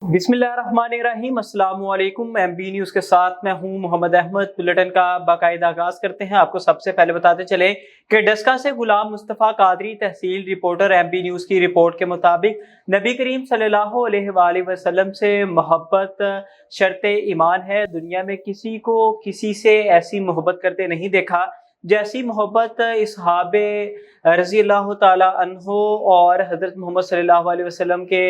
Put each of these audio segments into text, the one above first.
बिस्मिल्लाहिर्रहमानिर्रहीम, अस्सलाम वालेकुम। MB न्यूज़ के साथ मैं हूं मोहम्मद अहमद। बुलेटिन का बाकायदा आगाज़ करते हैं। आपको सबसे पहले बताते चले कि डस्का से गुलाम मुस्तफ़ा कादरी तहसील रिपोर्टर MB न्यूज़ की रिपोर्ट के मुताबिक नबी करीम सल्लल्लाहु अलैहि वसल्लम से मोहब्बत शर्त ईमान है। दुनिया में किसी को किसी से ऐसी मोहब्बत करते नहीं देखा जैसी मोहब्बत इसहाबे रज़ी अल्लाह ताला अन्हो और हज़रत मोहम्मद सल्लल्लाहु अलैहि वसल्लम के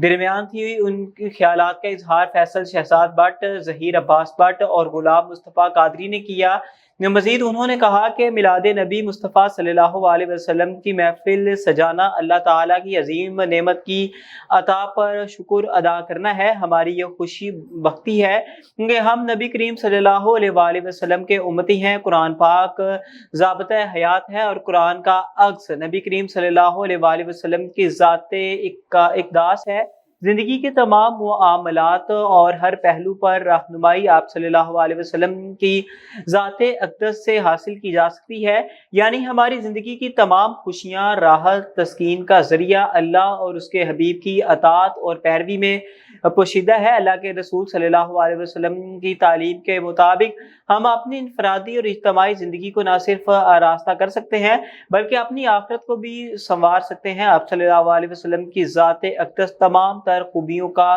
दरमियान थी। उनके ख्यालात का इजहार फैसल शहजाद भट्ट, ज़हीर अब्बास भट्ट और गुलाम मुस्तफ़ा कादरी ने किया। मज़ीद उन्होंने कहा कि मिलाद नबी मुस्तफ़ा सल्लल्लाहु अलैहि वसल्लम की महफिल सजाना अल्लाह ताला की अजीम नेमत की अता पर शुक्र अदा करना है। हमारी ये खुशी बख्ती है कि हम नबी करीम सल्लल्लाहु अलैहि वसल्लम के उम्मती हैं। कुरान पाक ज़ाबता हयात है और कुरान का अक्स नबी करीम सल्लल्लाहु अलैहि वसल्लम की ज़ाते इक़दास है। ज़िंदगी के तमाम मामलात और हर पहलू पर रहनुमाई आप सल्लल्लाहु अलैहि वसल्लम की ज़ाते अक़दस से हासिल की जा सकती है। यानी हमारी ज़िंदगी की तमाम खुशियाँ, राहत, तस्कीन का ज़रिया अल्लाह और उसके हबीब की अतात और पैरवी में पोशीदा है। अल्लाह के रसूल सल्लल्लाहु अलैहि वसल्लम की तालीम के मुताबिक हम अपनी इनफरादी और इज्तिमाई ज़िंदगी को न सिर्फ आरास्ता कर सकते हैं बल्कि अपनी आखिरत को भी संवार सकते हैं। आप सल्लल्लाहु अलैहि वसल्लम की ज़ात अक़दस तमाम तर खूबियों का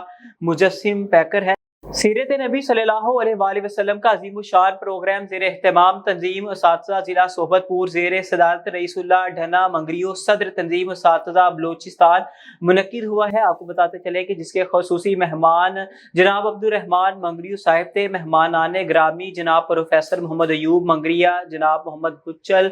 मुजस्सिम पैकर है। सीरत नबी सल्लल्लाहु अलैहि वसल्लम का अज़ीमुश्शान प्रोग्राम ज़ेर एहतमाम तंजीम उसातिज़ा ज़िला सोहबतपुर ज़ेर सदारत रईसुल्लाह ढना मंगरियो सदर तंजीम उसातिज़ा बलोचिस्तान मुनक्किद हुआ है। आपको बताते चले कि जिसके खसूसी मेहमान जनाब अब्दुर्रहमान मंगरियो साहिब थे। मेहमानाने ग्रामी जनाब प्रोफेसर मोहम्मद अयूब मंगरिया, जनाब मोहम्मद बुच्चल,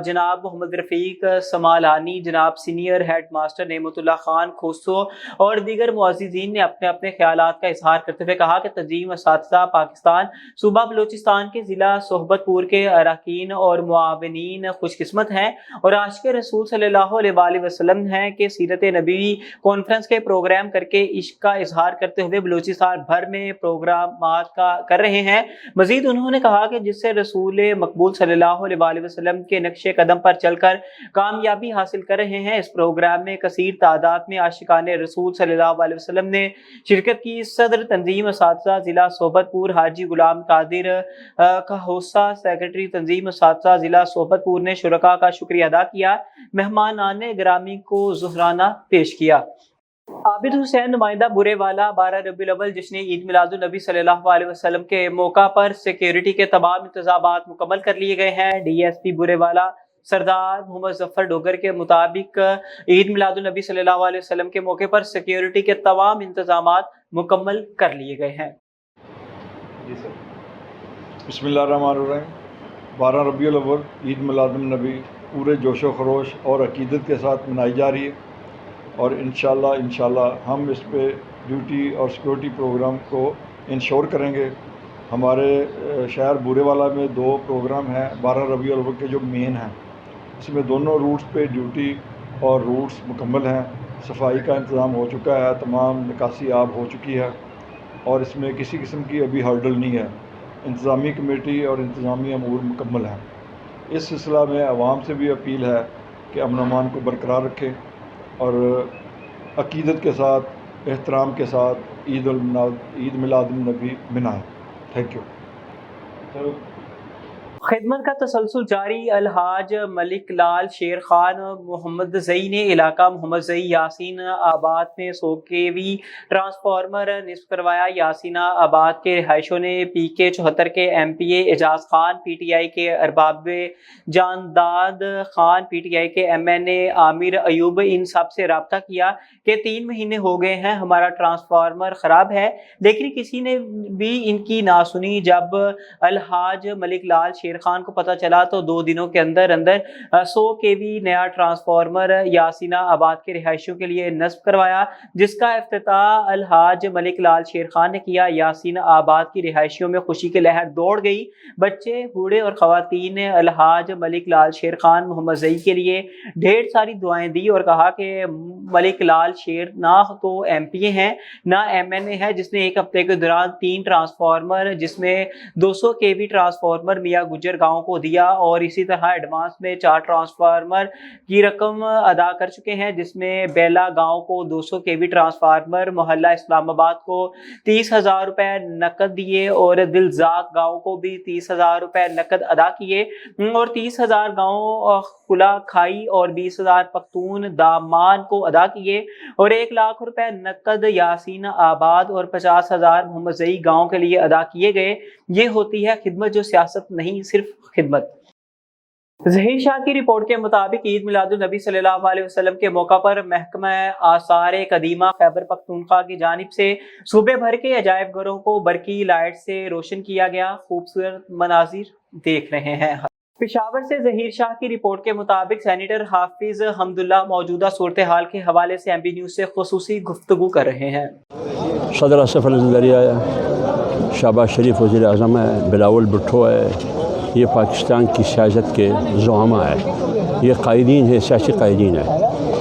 जनाब मोहम्मद रफ़ीक समालानी, जनाब senior head master Nematullah Khan खोसो और दीगर मुअज़्ज़िज़ीन ने अपने अपने ख्यालात का इजहार करते हुए कहा कि तंजीम उसातिज़ा पाकिस्तान सूबा बलोचिस्तान के ज़िला सोहबतपुर के अरकान और मुआविनीन खुशकिस्मत हैं और आशिक़ रसूल सल्लल्लाहु अलैहि वसल्लम हैं कि सीरत नबी कॉन्फ्रेंस के प्रोग्राम करके इश्क का इजहार करते हुए बलोचिस्तान भर में प्रोग्रामात का कर रहे हैं। मज़ीद उन्होंने कहा कि जिससे रसूल मकबूल सल्लल्लाहु अलैहि वसल्लम के नक्शे कदम पर चलकर कामयाबी हासिल कर रहे हैं। इस प्रोग्राम में कसीर तादाद में आशिकान रसूल सल्लल्लाहु अलैहि वसल्लम ने शिरकत की। सदर तंजीम उसातिज़ा ज़िला सोहबतपुर हाजी गुलाम कादिर कहोसा, सेक्रेटरी तंजीम उसातिज़ा ज़िला सोहबतपुर ने शुरका का शुक्रिया अदा किया। मेहमानाने ग्रामी को ज़ुहराना पेश किया। आबिद हुसैन नुमाइंदा बुरेवाला 12 रबीउल अव्वल जश्न ईद मिलादुन नबी सल्लल्लाहु अलैहि वसल्लम के मौका पर सिक्योरिटी के तमाम इंतजामात मुकम्मल कर लिए गए हैं। DSP बुरेवाला सरदार मोहम्मद जफर डोगर के मुताबिक ईद मिलादुन नबी सल्लल्लाहु अलैहि वसल्लम के मौके पर सिक्योरिटी के तमाम इंतजामात मुकम्मल कर लिए गए हैं। जी सर। बिस्मिल्लाहिर्रहमानिर्रहीम। 12 रबीउल अव्वल ईद मिलादुन नबी पूरे जोशो खरोश और अकीदत के साथ मनाई जा रही है और इंशाल्लाह हम इस पे ड्यूटी और सिक्योरिटी प्रोग्राम को इंश्योर करेंगे। हमारे शहर बुरेवाला में 2 प्रोग्राम हैं 12 रबीउल अव्वल के जो मेन हैं, इसमें दोनों रूट्स पे ड्यूटी और रूट्स मुकम्मल हैं। सफाई का इंतज़ाम हो चुका है, तमाम निकासी आब हो चुकी है और इसमें किसी किस्म की अभी हर्डल नहीं है। इंतज़ामी कमेटी और इंतज़ामी अमूर मुकम्मल हैं। इस सिलसिला में आवाम से भी अपील है कि अमन अमान को बरकरार रखें और अकीदत के साथ, एहतराम के साथ ईद मिलादुन नबी मनाएं। Thank you. खिदमत का तसलसल जारी। अलहाज मलिक लाल शेर खान मोहम्मद ज़ई ने इलाका मोहम्मद ज़ई यासीन आबाद में 100 kV ट्रांसफार्मर निस्फ करवाया। यासीना आबाद के रिहायशों ने PK 74 के MPA एजाज खान, PTI के अरबाब जानदाद खान, PTI के MNA आमिर अयूब इन सब से रब्ता किया कि 3 महीने हो गए हैं हमारा ट्रांसफार्मर ख़राब है, लेकिन किसी ने भी इनकी ना सुनी। जब अलहाज मलिक लाल शेर खान को पता चला तो 2 दिनों के अंदर 100 kV नया ट्रांसफार्मर यासीना आबाद के रिहायशियों के लिए नस्ब करवाया, जिसका इफ्तिताह अलहाज मलिक लाल शेर खान ने किया। यासीना आबाद की रिहायशियों में खुशी की लहर दौड़ गई। बच्चे, बूढ़े और खवातीन ने अलहाज मलिक लाल शेर खान मोहम्मद ज़ई के लिए ढेर सारी दुआएं दी और कहा कि मलिक लाल शेर ना तो MPA हैं ना MNA है, जिसने एक हफ्ते के दौरान 3 ट्रांसफार्मर जिसमें 200 kV ट्रांसफार्मर मियाँ गुज्जर गांव को दिया और इसी तरह एडवांस में 4 ट्रांसफार्मर की रकम अदा कर चुके हैं, जिसमें बेला गांव को 200 केवी ट्रांसफार्मर, मोहल्ला इस्लामाबाद को 30,000 रुपए नकद दिए और दिलजाक गांव को भी 30,000 रुपए नकद अदा किए और 30,000 गांव खुला खाई और 20,000 पख्तून दामान को अदा किए और 1 लाख रुपए नकद यासीन आबाद और 50,000 मोहम्मद जई गांव के लिए अदा किए गए। ये होती है खिदमत, जो सियासत नहीं, सिर्फ खिदमत। ज़हीर शाह की रिपोर्ट के मुताबिक ईद मिलादुन नबी सल्लल्लाहु अलैहि वसल्लम के मौका पर महकमा आसार कदीमा खैबर पख्तूनख्वा की जानिब से सूबे भर के अजायब घरों को बरकी लाइट से रोशन किया गया। खूबसूरत मनाजिर देख रहे हैं। पेशावर से ज़हीर शाह की रिपोर्ट के मुताबिक सेनेटर हाफिज हमदुल्ला मौजूदा सूरत हाल के हवाले से एमपी न्यूज़ से खुसूसी गुफ्तगू कर रहे हैं। सदर असफ अल-ज़रिया है, शहबाज शरीफ वज़ीर आज़म है, बिलावल भुट्टो है, ये पाकिस्तान की सियासत के ज़ुआमा है, ये कायदीन है, सियासी कायदीन है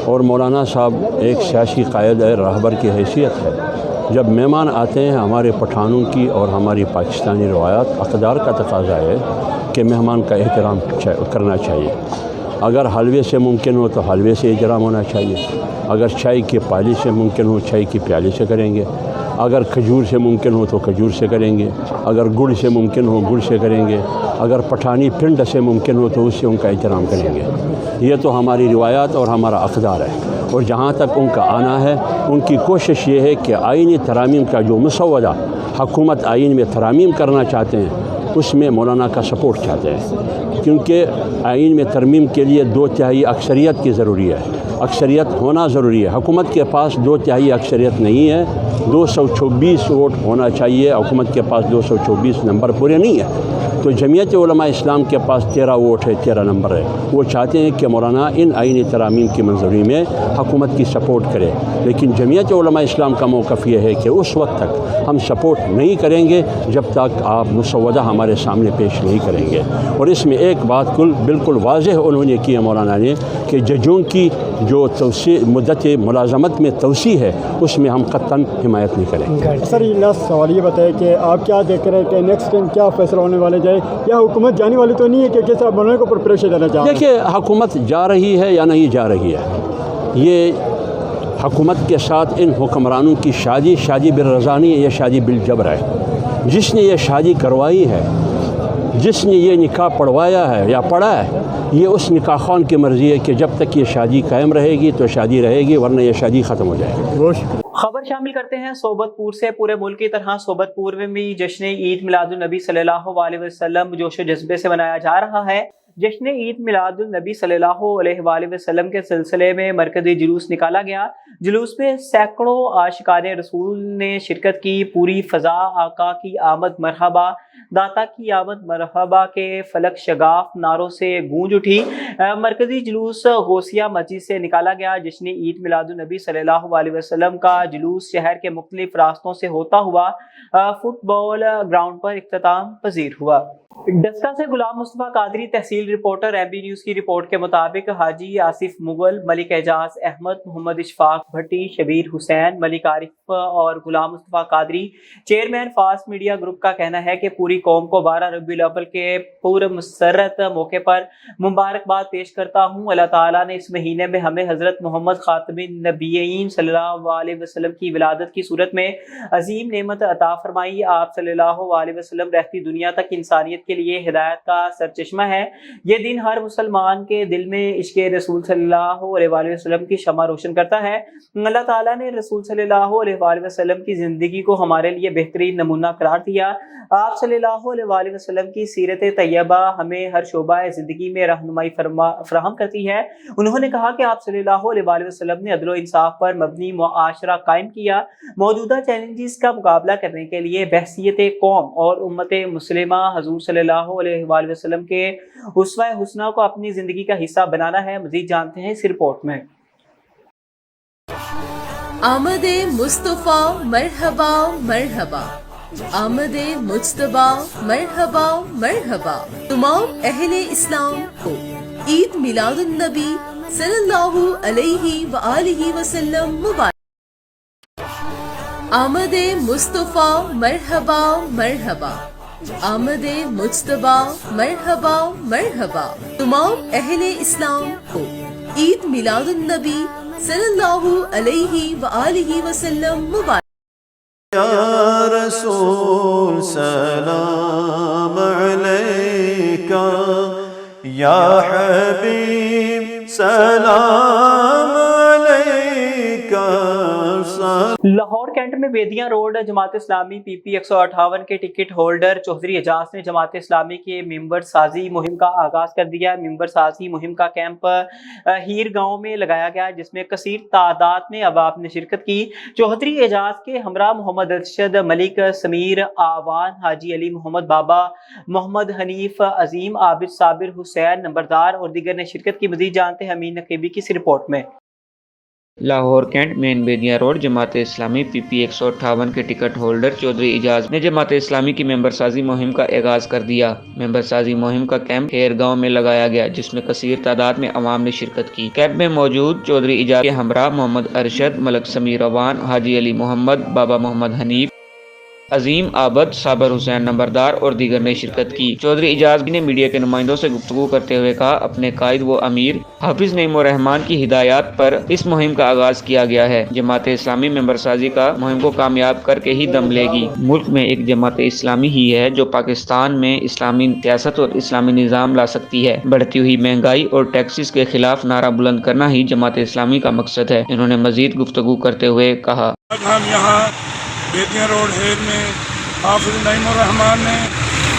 और मौलाना साहब एक सियासी कायद है, रहबर की हैसियत है। जब मेहमान आते हैं, हमारे पठानों की और हमारी पाकिस्तानी रवायात अक़दार का तकाज़ा है कि मेहमान का एहतराम करना चाहिए। अगर हलवे से मुमकिन हो तो हलवे से एहतराम होना चाहिए, अगर चाय की प्याली से मुमकिन हो चाय की प्याली से करेंगे, अगर खजूर से मुमकिन हो तो खजूर से करेंगे, अगर गुड़ से मुमकिन हो गुड़ से करेंगे, अगर पठानी पिंड से मुमकिन हो तो उससे उनका एहतराम करेंगे। ये तो हमारी रिवायात और हमारा अक़दार है। और जहाँ तक उनका आना है, उनकी कोशिश ये है कि आइनी तरामीम का जो मुसव्वदा हुकूमत आइन में तरामीम करना चाहते हैं, उसमें मौलाना का सपोर्ट चाहते हैं, क्योंकि आइन में तरमीम के लिए 2/3 अक्सरियत की ज़रूरी है, अक्सरियत होना ज़रूरी है। हुकूमत के पास 2/3 अक्सरियत नहीं है, 224 वोट होना चाहिए। हुकूमत के पास 224 नंबर पूरे नहीं है, तो जमीयत उलमा इस्लाम के पास 13 वोट है, 13 नंबर है। वो चाहते हैं कि मौलाना इन आइनी तरामीम की मंजूरी में हुकूमत की सपोर्ट करे, लेकिन जमीयत उलमा इस्लाम का मौक़िफ़ ये है कि उस वक्त तक हम सपोर्ट नहीं करेंगे जब तक आप मुसव्वदा हमारे सामने पेश नहीं करेंगे। और इसमें एक बात बिल्कुल वाज़ेह उन्होंने की है मौलाना ने कि जजों की जो तौसी मुद्दत मुलाजमत में तौसी है, उसमें हम कतन हिमायत नहीं करेंगे। सर ये लास्ट सवाल ये बताएं कि आप क्या देख रहे हैं कि नेक्स्ट टाइम क्या फैसला होने वाले जाए, या हुकूमत जाने वाली तो नहीं है कि किस तरह बनने को प्रेशर देना चाहते हैं? देखिए, हुकूमत जा रही है या नहीं जा रही है, ये हुकूमत के साथ इन हुक्मरानों की शादी बिल रज़ा नहीं है, ये शादी बिल जबर है। जिसने ये शादी करवाई है, जिसने ये निकाह पढ़वाया है या पढ़ा है, ये उस निकाह खान की मर्ज़ी है कि जब तक ये शादी कायम रहेगी तो शादी रहेगी, वरना ये शादी ख़त्म हो जाएगी। खबर शामिल करते हैं सोबतपुर से। पूरे मुल्क की तरह सोबतपुर में भी जश्न ईद मिलादुन नबी सल्लल्लाहु अलैहि वसल्लम जोश जज्बे से मनाया जा रहा है। जश्न ईद मिलादुन नबी सल्लल्लाहु अलैहि वसल्लम के सिलसिले में मरकज़ी जुलूस निकाला गया। जुलूस में सैकड़ों आशिकाने रसूल ने शिरकत की। पूरी फ़ज़ा आका की आमद मरहबा, दाता की आमद मरहबा के फलक शगाफ नारों से गूंज उठी। मरकज़ी जुलूस गौसिया मस्जिद से निकाला गया। जश्न ईद मिलादुन नबी सल्लल्लाहु अलैहि वसल्लम का जुलूस शहर के मुख्तलिफ रास्तों से होता हुआ फुटबॉल ग्राउंड पर इख्तिताम पजीर हुआ। डस्का से गुलाम मुस्तफ़ा कादरी तहसील रिपोर्टर एमबी न्यूज़ की रिपोर्ट के मुताबिक हाजी आसिफ मुगल, मलिक एजाज अहमद, मोहम्मद इशफाक भट्टी, शबीर हुसैन, मलिक आरिफ और Ghulam Mustafa Qadri chairman fast media group का कहना है कि पूरी कौम को 12 रबीउल अव्वल के पूरे मुसर्रत मौके पर मुबारकबाद पेश करता हूँ। अल्लाह ताला ने इस महीने में हमें हज़रत मोहम्मद खातमुन नबिय्यीन सल्लल्लाहु अलैहि वसल्लम की विलादत की सूरत में अजीम नेमत अता फरमाई। आप सल्लल्लाहु अलैहि वसल्लम रहती दुनिया तक इंसानियत के लिए हिदायत का सरचश्मा है। ये दिन हर मुसलमान के दिल में इश्क़ रसूल सल्लल्लाहु अलैहि वसल्लम की शमा रोशन करता है। अल्लाह ताला ने रसूल सल्लल्लाहु अलैहि वसल्लम की ज़िंदगी को हमारे लिए बेहतरीन नमूना करार दिया। आप सल्लल्लाहु अलैहि वसल्लम की सीरत तैयबा हमें हर शोबा ज़िंदगी में रहनुमाई फराहम करती है। उन्होंने कहा कि आप सल्लल्लाहु अलैहि वसल्लम ने अदल व इंसाफ पर मबनी मुआशरा कायम किया। मौजूदा चैलेंजेस का मुकाबला करने के लिए बहसियत कौम और उम्मत मुस्लिमा हजूर सल्लल्लाहु अलैहि वसल्लम के उस्वा हुस्ना को अपनी ज़िंदगी का हिस्सा बनाना है। मज़ीद जानते हैं इस रिपोर्ट में। आमदे मुस्तफा मरहबा मरहबा, आमदे मुज्तबा मरहबा मरहबा। तमाम अहले इस्लाम को ईद मिलादुन नबी सल्लल्लाहु अलैहि वसल्लम मुबारक। आमदे मुस्तफा मरहबा मरहबा, آمد مجتبی مرحبا مرحبا تمام اہل اسلام کو عید میلاد النبی صلی اللہ علیہ وآلہ وسلم مبارک۔ یا رسول سلام علیکہ، یا حبیب سلام علیکہ۔ لاہور کینٹ میں بیدیاں روڈ جماعت اسلامی پی پی 158 کے ٹکٹ ہولڈر چوہدری اعجاز نے جماعت اسلامی کے ممبر سازی مہم کا آغاز کر دیا۔ ممبر سازی مہم کا کیمپ ہیر گاؤں میں لگایا گیا، جس میں کثیر تعداد میں عوام نے شرکت کی۔ چوہدری اعجاز کے ہمراہ محمد ارشد ملک، سمیر آوان، حاجی علی محمد بابا، محمد حنیف، عظیم عابد، صابر حسین نمبردار اور دیگر نے شرکت کی۔ مزید جانتے ہیں امین نقیبی کی اس رپورٹ میں۔ لاہور کینٹ مین بیدیاں روڈ جماعت اسلامی پی پی 158 کے ٹکٹ ہولڈر چودھری اعجاز نے جماعت اسلامی کی ممبر سازی مہم کا آغاز کر دیا۔ ممبر سازی مہم کا کیمپ ہیر گاؤں میں لگایا گیا، جس میں کثیر تعداد میں عوام نے شرکت کی۔ کیمپ میں موجود چودھری اعجاز کے ہمراہ محمد ارشد ملک، سمیر اوان، حاجی علی محمد بابا، محمد حنیف، عظیم عابد، صابر حسین نمبردار اور دیگر نے شرکت کی۔ چودھری اعجاز نے میڈیا کے نمائندوں سے گفتگو کرتے ہوئے کہا، اپنے قائد و امیر حافظ نعیم الرحمان کی ہدایات پر اس مہم کا آغاز کیا گیا ہے۔ جماعت اسلامی ممبر سازی کا مہم کو کامیاب کر کے ہی دم لے گی۔ ملک میں ایک جماعت اسلامی ہی ہے جو پاکستان میں اسلامی سیاست اور اسلامی نظام لا سکتی ہے۔ بڑھتی ہوئی مہنگائی اور ٹیکسز کے خلاف نعرہ بلند کرنا ہی جماعت اسلامی کا مقصد ہے۔ انہوں نے مزید گفتگو کرتے ہوئے کہا، ہم یہاں بیدیاں روڈ ہیر میں حافظ نعیم الرحمان نے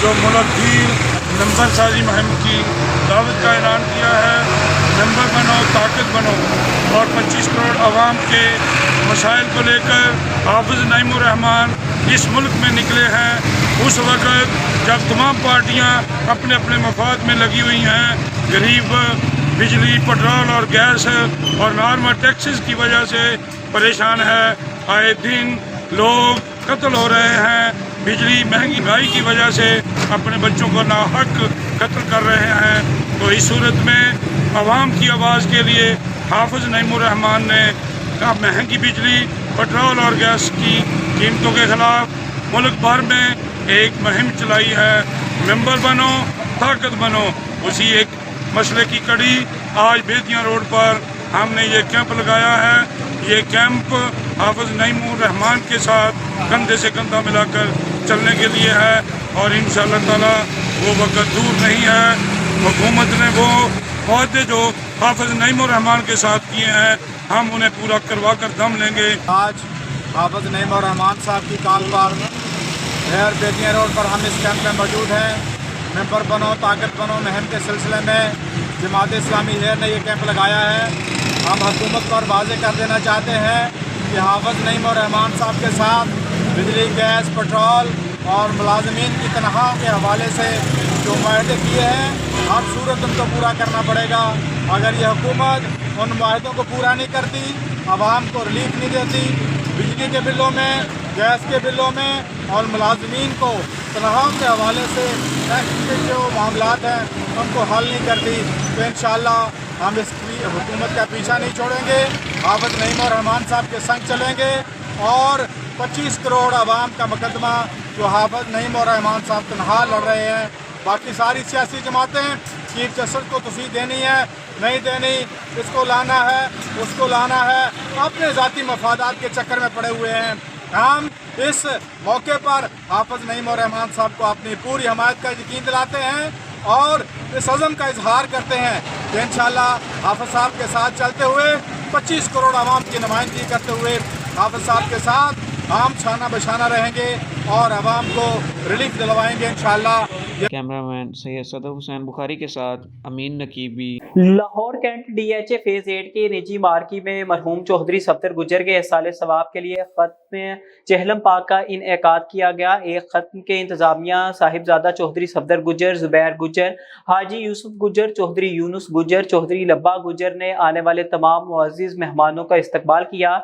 جو ملک گیر ممبر سازی مہم کی دعوت کا اعلان کیا ہے، ممبر بنو طاقت بنو، اور 25 کروڑ عوام کے مسائل کو لے کر حافظ نعیم الرحمان اس ملک میں نکلے ہیں۔ اس وقت جب تمام پارٹیاں اپنے اپنے مفاد میں لگی ہوئی ہیں، غریب بجلی، پٹرول اور گیس اور نارمل ٹیکسز کی وجہ سے پریشان ہے، آئے دن لوگ قتل ہو رہے ہیں، بجلی مہنگائی کی وجہ سے اپنے بچوں کو ناحق قتل کر رہے ہیں۔ تو اس صورت میں عوام کی آواز کے لیے حافظ نعیم الرحمان نے مہنگی بجلی، پٹرول اور گیس کی قیمتوں کے خلاف ملک بھر میں ایک مہم چلائی ہے، ممبر بنو طاقت بنو۔ اسی ایک مسئلے کی کڑی آج بیدیاں روڈ پر ہم نے یہ کیمپ لگایا ہے۔ یہ کیمپ حافظ نعیم الرحمان کے ساتھ کندھے سے کندھا ملا کر چلنے کے لیے ہے، اور انشاءاللہ تعالی وہ وقت دور نہیں ہے۔ حکومت نے وہ عہدے جو حافظ نعیم الرحمان کے ساتھ کیے ہیں، ہم انہیں پورا کروا کر دم لیں گے۔ آج حافظ نعیم الرحمان صاحب کی کال پر ہیر بیدیاں روڈ پر ہم اس کیمپ میں موجود ہیں۔ ممبر بنو طاقت بنو مہم کے سلسلے میں جماعت اسلامی ہیر نے یہ کیمپ لگایا ہے۔ ہم حکومت پر واضح کر دینا چاہتے ہیں کہ حافظ نعیم الرحمان صاحب کے ساتھ بجلی، گیس، پٹرول اور ملازمین کی تنخواہ کے حوالے سے جو معاہدے کیے ہیں، ہر صورت ان کو پورا کرنا پڑے گا۔ اگر یہ حکومت ان معاہدوں کو پورا نہیں کرتی، عوام کو ریلیف نہیں دیتی، بجلی کے بلوں میں، گیس کے بلوں میں اور ملازمین کو تنخواہ کے حوالے سے ٹیکس کے جو معاملات ہیں ان کو حل نہیں کرتی، تو انشاءاللہ ہم اس حکومت کا پیچھا نہیں چھوڑیں گے۔ حافظ نعیم الرحمان صاحب کے سنگ چلیں گے، اور 25 کروڑ عوام کا مقدمہ جو حافظ نعیم الرحمان صاحب تنہا لڑ رہے ہیں، باقی ساری سیاسی جماعتیں چیف جسٹس کو توفیق دینی ہے، نہیں دینی، اس کو لانا ہے، اس کو لانا ہے، اپنے ذاتی مفادات کے چکر میں پڑے ہوئے ہیں۔ ہم اس موقع پر حافظ نعیم الرحمان صاحب کو اپنی پوری حمایت کا یقین دلاتے ہیں، اور اس عزم کا اظہار کرتے ہیں کہ انشاءاللہ حافظ صاحب کے ساتھ چلتے ہوئے، 25 کروڑ عوام کی نمائندگی کرتے ہوئے حافظ صاحب کے ساتھ ہم شانہ بشانہ رہیں گے اور عوام کو ریلیف دلوائیں گے انشاءاللہ۔ کیمرہ مین سید صدر حسین بخاری کے ساتھ Amin Naqeebi. Lahore cantt D H A phase 8 کے نجی مارکی میں مرحوم چوہدری صفدر گجر کے احسال ثواب کے لیے ختم چہلم پاک کا انعقاد کیا گیا۔ ایک ختم کے انتظامیہ صاحبزادہ چوہدری صفدر گجر، زبیر گجر، حاجی یوسف گجر، چوہدری یونس گجر، چوہدری لبا گجر نے آنے والے تمام معزز مہمانوں کا استقبال کیا۔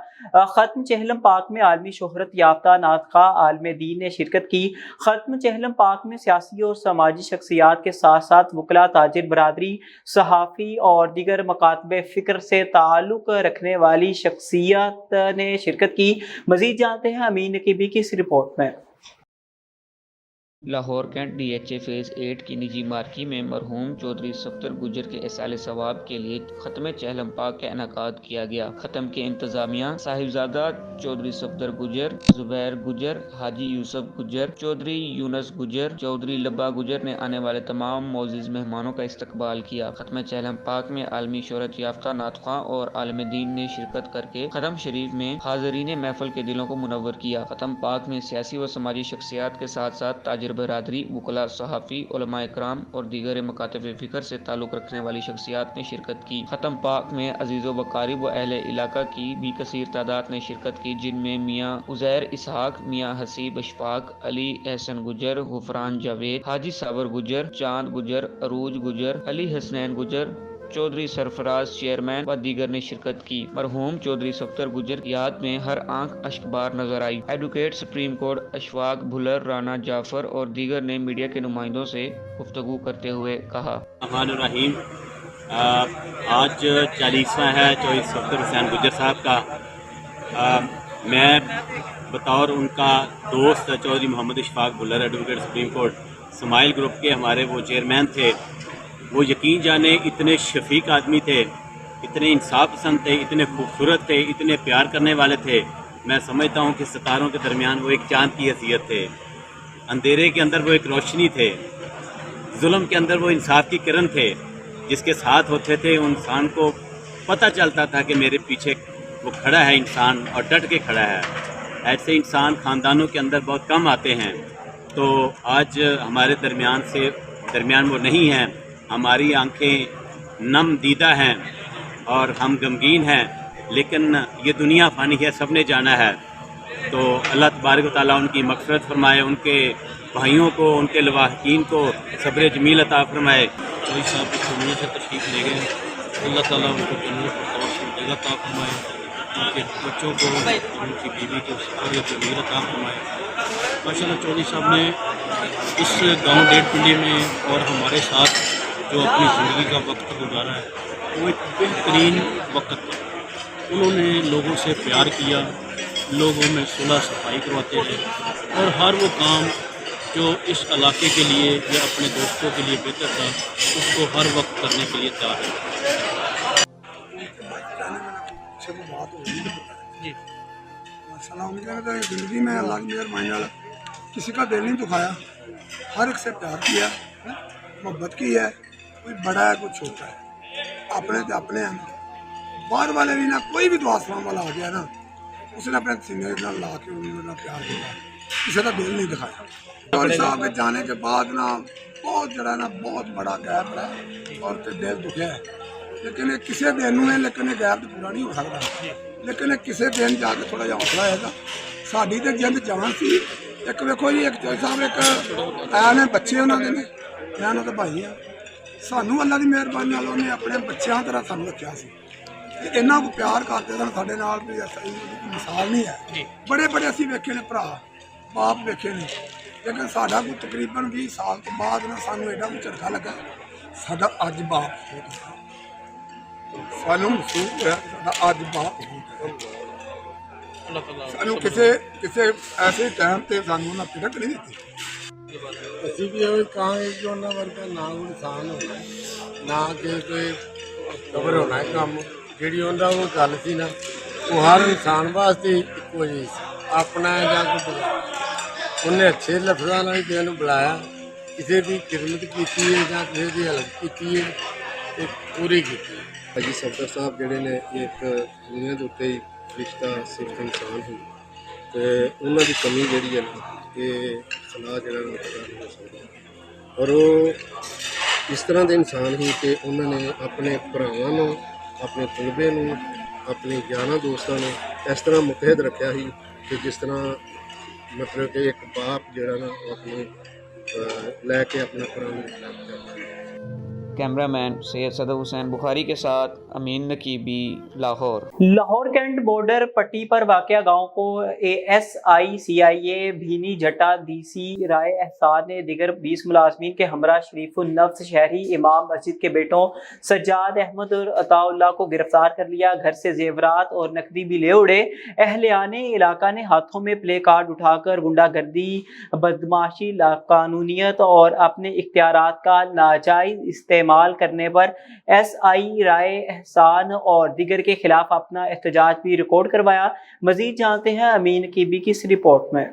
ختم چہلم پاک میں عالمی شہرت یافتہ نعت خواہ عالم دین نے شرکت کی۔ ختم چہلم پاک میں سیاسی اور سماجی شخصیات کے ساتھ ساتھ وکلاء، تاجر برادری، صحافی اور دیگر مکاتب فکر سے تعلق رکھنے والی شخصیات نے شرکت کی۔ مزید جانتے ہیں امین نقیبی کی اس رپورٹ میں۔ لاہور کینٹ DHA فیز 8 کی نجی مارکی میں مرحوم چودھری صفدر گجر کے احصال ثواب کے لیے ختم چہلم پاک کا انعقاد کیا گیا۔ ختم کے انتظامیہ صاحبزادہ چودھری صفدر گجر، زبیر گجر، حاجی یوسف گجر، چودھری یونس گجر، چودھری لبا گجر نے آنے والے تمام معزز مہمانوں کا استقبال کیا۔ ختم چہلم پاک میں عالمی شہرت یافتہ نعت خواں اور عالم دین نے شرکت کر کے ختم شریف میں حاضرین محفل کے دلوں کو منور کیا۔ ختم پاک میں سیاسی و سماجی شخصیات کے ساتھ ساتھ تاجر برادری، وکلاء، صحافی، علماء کرام اور دیگر مکاتب فکر سے تعلق رکھنے والی شخصیات نے شرکت کی۔ ختم پاک میں عزیز و بقارب و اہل علاقہ کی بھی کثیر تعداد نے شرکت کی، جن میں میاں عزیر اسحاق، میاں حسیب اشفاق، علی احسن گجر، غفران جاوید، حاجی صابر گجر، چاند گجر، عروج گجر، علی حسنین گجر، چودھری سرفراز چیئرمین و دیگر نے شرکت کی۔ مرحوم چودھری صفدر گجر کی یاد میں ہر آنکھ اشک بار نظر آئی۔ Advocate supreme court Ashfaq Bhullar, Rana Jafar اور دیگر نے میڈیا کے نمائندوں سے گفتگو کرتے ہوئے کہا۔ الرحمن الرحیم، آج 40واں ہے چودھری صفدر حسین گجر صاحب کا۔ میں بطور ان کا دوست چودھری محمد اشفاق بھلر، ایڈوکیٹ سپریم کورٹ اسماعیل گروپ کے ہمارے وہ چیئرمین تھے، وہ یقین جانے اتنے شفیق آدمی تھے، اتنے انصاف پسند تھے، اتنے خوبصورت تھے، اتنے پیار کرنے والے تھے۔ میں سمجھتا ہوں کہ ستاروں کے درمیان وہ ایک چاند کی حیثیت تھے، اندھیرے کے اندر وہ ایک روشنی تھے، ظلم کے اندر وہ انصاف کی کرن تھے۔ جس کے ساتھ ہوتے تھے ان انسان کو پتہ چلتا تھا کہ میرے پیچھے وہ کھڑا ہے انسان اور ڈٹ کے کھڑا ہے۔ ایسے انسان خاندانوں کے اندر بہت کم آتے ہیں، تو آج ہمارے درمیان وہ نہیں ہیں۔ ہماری آنکھیں نم دیدہ ہیں اور ہم غمگین ہیں، لیکن یہ دنیا فانی ہے، سب نے جانا ہے۔ تو اللہ تبارک و تعالیٰ ان کی مغفرت فرمائے، ان کے بھائیوں کو، ان کے لواحقین کو صبر جمیل عطا فرمائے۔ چودھری صاحب اس دنیا سے تشریف لے گئے، اللہ تعالیٰ ان کو جنت الفردوس جگہ عطا فرمائے، ان کے بچوں کو، ان کی بیوی کو صبر جمیل عطا فرمائے۔ ماشاء اللہ چودھری صاحب نے اس گاؤں ڈیڑھ پنڈی میں اور ہمارے ساتھ جو اپنی زندگی کا وقت گزارا ہے وہ ایک بہترین وقت تھا۔ انہوں نے لوگوں سے پیار کیا، لوگوں میں صلح صفائی کرواتے رہے، اور ہر وہ کام جو اس علاقے کے لیے یا اپنے دوستوں کے لیے بہتر تھا اس کو ہر وقت کرنے کے لیے تیار ہے۔ جی زندگی میں اللہ کی مہربانی کسی کا دل نہیں دکھایا، ہر ایک سے پیار کیا، محبت کی ہے، کوئی بڑا ہے کوئی چھوٹا ہے، اپنے تو اپنے ہیں، باہر والے بھی نہ کوئی بھی دعا سلام والا آ گیا نا، اس نے اپنے سینے نہ لا کے انہوں نے پیار کیا، کسی کا دل نہیں دکھایا۔ چودھری صاحب کے جانے کے بعد نا بہت جڑا نا بہت بڑا گیپ ہے اور دل دکھیا ہے، لیکن کسی دن ہے، لیکن یہ گیپ تو پورا نہیں ہو سکتا، لیکن کسی دن جا کے تھوڑا جہا حوصلہ آئے گا۔ ساری تو جلد جان سی، ایک ویکو جی ایک چودھری صاحب ایک آیا نے بچے انہوں نے، میں انہوں کے بھائی ہاں، سانوں اللہ کی مہربانی نال انہیں اپنے بچیاں طرح سانوں رکھا سی، انہوں کو پیار کرتے سن، سارے نال بھی مثال نہیں ہے۔ بڑے بڑے اسی ویکھے نے بھرا باپ ویکھے نے، لیکن ساڈا کوئی تقریباً 20 سال تو بعد نا سانوں ایڈا کوئی چرخا لگا، ساڈا اج باپ سانوں محسوس ہوا، ساڈا اج باپ سانوں کسی ایسے ٹائم تے سانوں نہ پھرک نہیں دیتی۔ اسی بھی یہ کہاں کہ انہوں ورگا نہ کوئی انسان ہونا نہ کہ کوئی خبر ہونا ہے کام، جیڑی انہوں وہ گل سی نا وہ ہر انسان واسطے ایکو جی اپنا یا کوئی انہیں اچھے لفظوں نے کسی نے بلایا، کسی کی خدمت کی ہے یا کسی کی ہیلپ کی ہے پوری کی۔ حاجی صفدر صاحب جڑے نے ایک دنیا کے اتنے فرشتہ صرف انسان ہوں، تو انہوں کی کمی جڑی ہے نا یہ صلاح جڑا ہو سکتا، اور وہ اس طرح کے انسان ہی کہ انہوں نے اپنے بھراواں اپنے طلبے نوں اپنے یاراں دوستاں نے اس طرح متحد رکھا ہی کہ جس طرح مطلب کہ ایک باپ جڑا نا اپنے لے کے اپنا پرانا कैमरामैन सैयद सदर हुसैन बुखारी के साथ अमीन नकीबी, लाहौर। लाहौर कैंट बॉर्डर पट्टी पर वाक़या गांव को ASI-CIA भीनी जटा DC राय एहसान ने दिगर 20 मुलाजमीन के हमरा शरीफुन नफ्स शहरी इमाम मस्जिद के बेटों सज्जाद अहमद और अताउल्लाह को गिरफ्तार कर लिया। घर से जेवरात और नकदी भी ले उड़े। अहलियाने इलाका ने हाथों में प्ले कार्ड उठाकर गुंडागर्दी, बदमाशी, लाकानूनियत और अपने इख्तियारात का नाजायज इस्तेमाल करने पर SI राय एहसान और दिगर के खिलाफ अपना एहतजाज भी रिकॉर्ड करवाया। मजीद जानते हैं अमीन कीबी की इस रिपोर्ट में।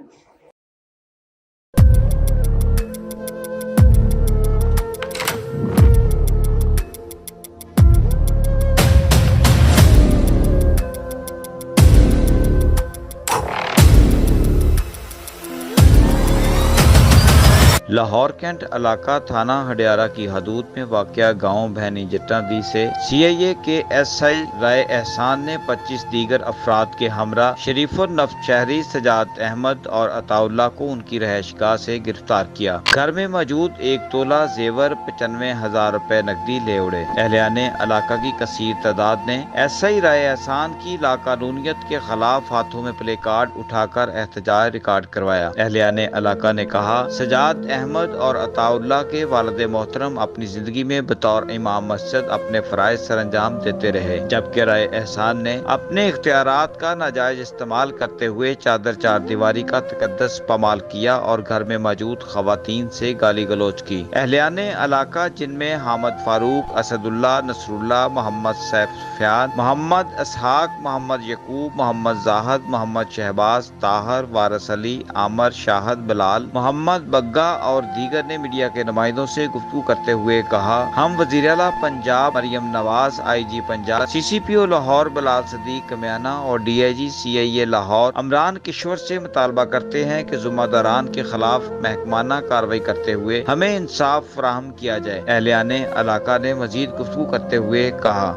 लाहौर कैंट इलाका थाना हडियारा की हदूद में वाक़या गांव भैनी जट्टा दी से CIA के SI राय एहसान ने 25 दीगर अफराद के हमरा शरीफुन नफ्स शहरी सजाद अहमद और अताउल्लाह को उनकी रहायशगाह से गिरफ्तार किया। घर में मौजूद 1 तोला जेवर 95,000 रुपए नकदी ले उड़े। अहलियाने इलाका की कसीर तादाद ने SI राय एहसान की लाकानूनियत के खिलाफ हाथों में प्ले कार्ड उठाकर एहतजाज रिकॉर्ड करवाया। अहलियाने इलाका ने कहा, सजाद अहमद और अताउल्लाह के वालिद मोहतरम अपनी जिंदगी में बतौर इमाम मस्जिद अपने फराइज सरंजाम देते रहे, जबकि राय एहसान ने अपने इख्तियारात का नाजायज इस्तेमाल करते हुए चादर चार दीवारी का तकद्दस पामाल किया और घर में मौजूद खवातीन से गाली गलोच की। अहलियाने इलाका जिनमें हामिद फारूक, असदुल्लाह, नसरुल्लाह, मोहम्मद सैफ सुफियान, मोहम्मद इसहाक, मोहम्मद यकूब, मोहम्मद जाहद, मोहम्मद शहबाज, ताहर, वारिस अली, आमर, शाहद, बिलाल, मोहम्मद बग्गा और दीगर ने मीडिया के नुमाइंदों से गुफ्तगू करते हुए कहा, हम वज़ीर आला पंजाब मरियम नवाज, IG पंजाब, CCPO लाहौर बिलाल सदीक कमियाना और DIG CIA लाहौर अमरान किशोर से मुतालबा करते हैं कि जुम्मेदारान के खिलाफ महकमाना कार्रवाई करते हुए हमें इंसाफ फराहम किया जाए। अहलियाने इलाका ने मजीद गुफ्तगू करते हुए कहा,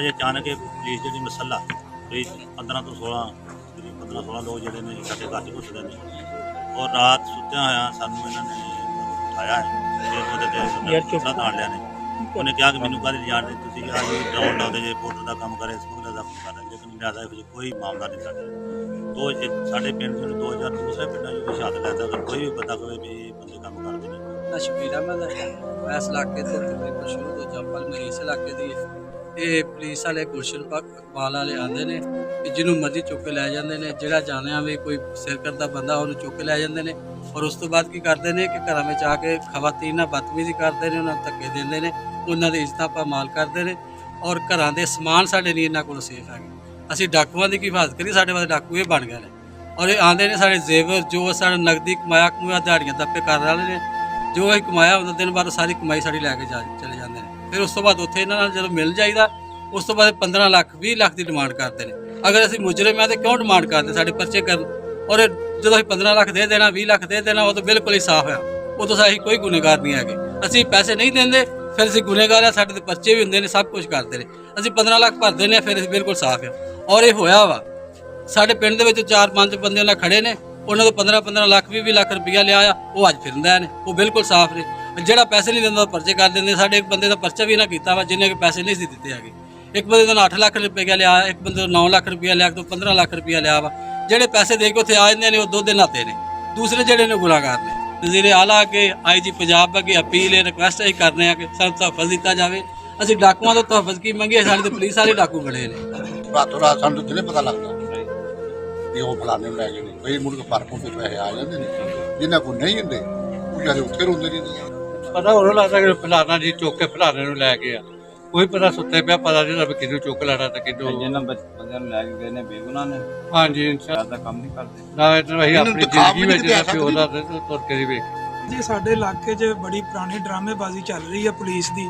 अचानक पुलिस जी मसला कोई 15 ਤੋਂ 16 लोग जोड़े ने साढ़े घर घुसते हैं और रात सुत्या होया सानू इन्होंने उठाया है ताड़ लिया ने उन्हें कहा कि मैनू कल जान दे तुम आज ग्राउंड लाते जे पोर्टर का काम करे स्मगलर का काम कर लेकिन लिहाजा कोई मामला नहीं साढ़े तो साढ़े पिंड 2000 दूसरे पिंडों भी शहादत लैता अगर कोई भी बंदा कहे भी बंदे काम करते नहीं। शबीर अहमद है इस इलाके से तकरीबन शुरू तो जंपल मेरी इस इलाके की ये पुलिस वाले गुलशन इकबाल वाले आते हैं कि जिन्होंने मर्जी चुक के लै जाते हैं, जोड़ा जाने भी कोई सिर करता बंदा उन्होंने चुक के लै जाते हैं और उस तो बाद की करते हैं कि घर में आके खवातीन नाल बदतमीजी करते हैं, उन्होंने धक्के देंगे ने, उन्होंने इज्जत पामाल करते हैं और घर के समान साढ़े नहीं इन्होंने को सेफ है। असी डाकुआं की हिफाजत करिए, साढ़े वाले डाकू ये बन गए हैं और ये आते हैं साढ़े जेवर जो साढ़े नकदी कमाया दिहाड़ियाँ दप्पे करने वाले ने जो अं कमाया उन्होंने दिन बाद सारी कमाई साड़ी लैके चले जाते हैं। फिर उस तो बाद उत्थे इन्होंने जो मिल जाइदा उस तो बाद 15 लाख 20 लाख की डिमांड करते हैं। अगर असीं मुजरिम है तो क्यों डिमांड करते साढ़े परचे कर और जो 15 लाख दे देना 20 लाख दे देना वो तो बिल्कुल ही साफ है, वो तो असीं कोई गुनेगार नहीं है। असीं पैसे नहीं देंगे फिर असीं गुनेगार है, साढ़े परचे भी होंगे ने, सब कुछ करते हैं। असीं 15 लाख भर देने फिर असीं बिल्कुल साफ है और ये होया वा साढ़े पिंड दे विच 4-5 बंदे उन्हें खड़े ने, उन्होंने तो 15 लाख 20 लाख रुपया लिया वो अज फिरदा है, वो बिल्कुल साफ ने। ਜਿਹੜਾ पैसे नहीं देंदा परचे कर देंगे। साढ़े एक बंदे का परचा भी ना किया वा जिन्हें के पैसे नहीं सी दिते है। एक बंदे तो 8 लाख रुपया लिया, एक बंदे तो 9 लाख रुपया लिया, तो 15 लाख रुपया लिया वा। जेडे पैसे दे के उत्थे आ जाते हैं वो 2 दिन आते हैं, दूसरे जेडे ने गुनाहगार ने। वज़ीर आला के IG पंजाब अगे अपील है रिक्वेस्ट अं करने कि सानू तहफ़्फ़ुज़ दिता जाए। असीं डाकुआं तो तहफ़्फ़ुज़ की मंगी, साढ़े तो पुलिस वाले डाकू बड़े ने। रातों रात सानू तो नहीं पता लगता कि वो फलाने लै गए ने, कई मुड़ के फर्क होते पैसे आ जाते हैं, जिन्होंने को नहीं होंगे वो जाके उत्थे रोंदे रहिंदे। पता उन्होंने लगता कि फलाना जी चुक के फलाने लै गया, कोई पता सुते पे पता नहीं भी किनू चुक लैना तो किनू बंदे लै गए ने बेगुनाह ने। हाँ जी इंशाअल्लाह काम नहीं करते ना वही अपनी जिंदगी में जो प्यो दा तुर के भी वेख जी। साडे इलाके 'च बड़ी पुरानी ड्रामेबाजी चल रही है पुलिस की।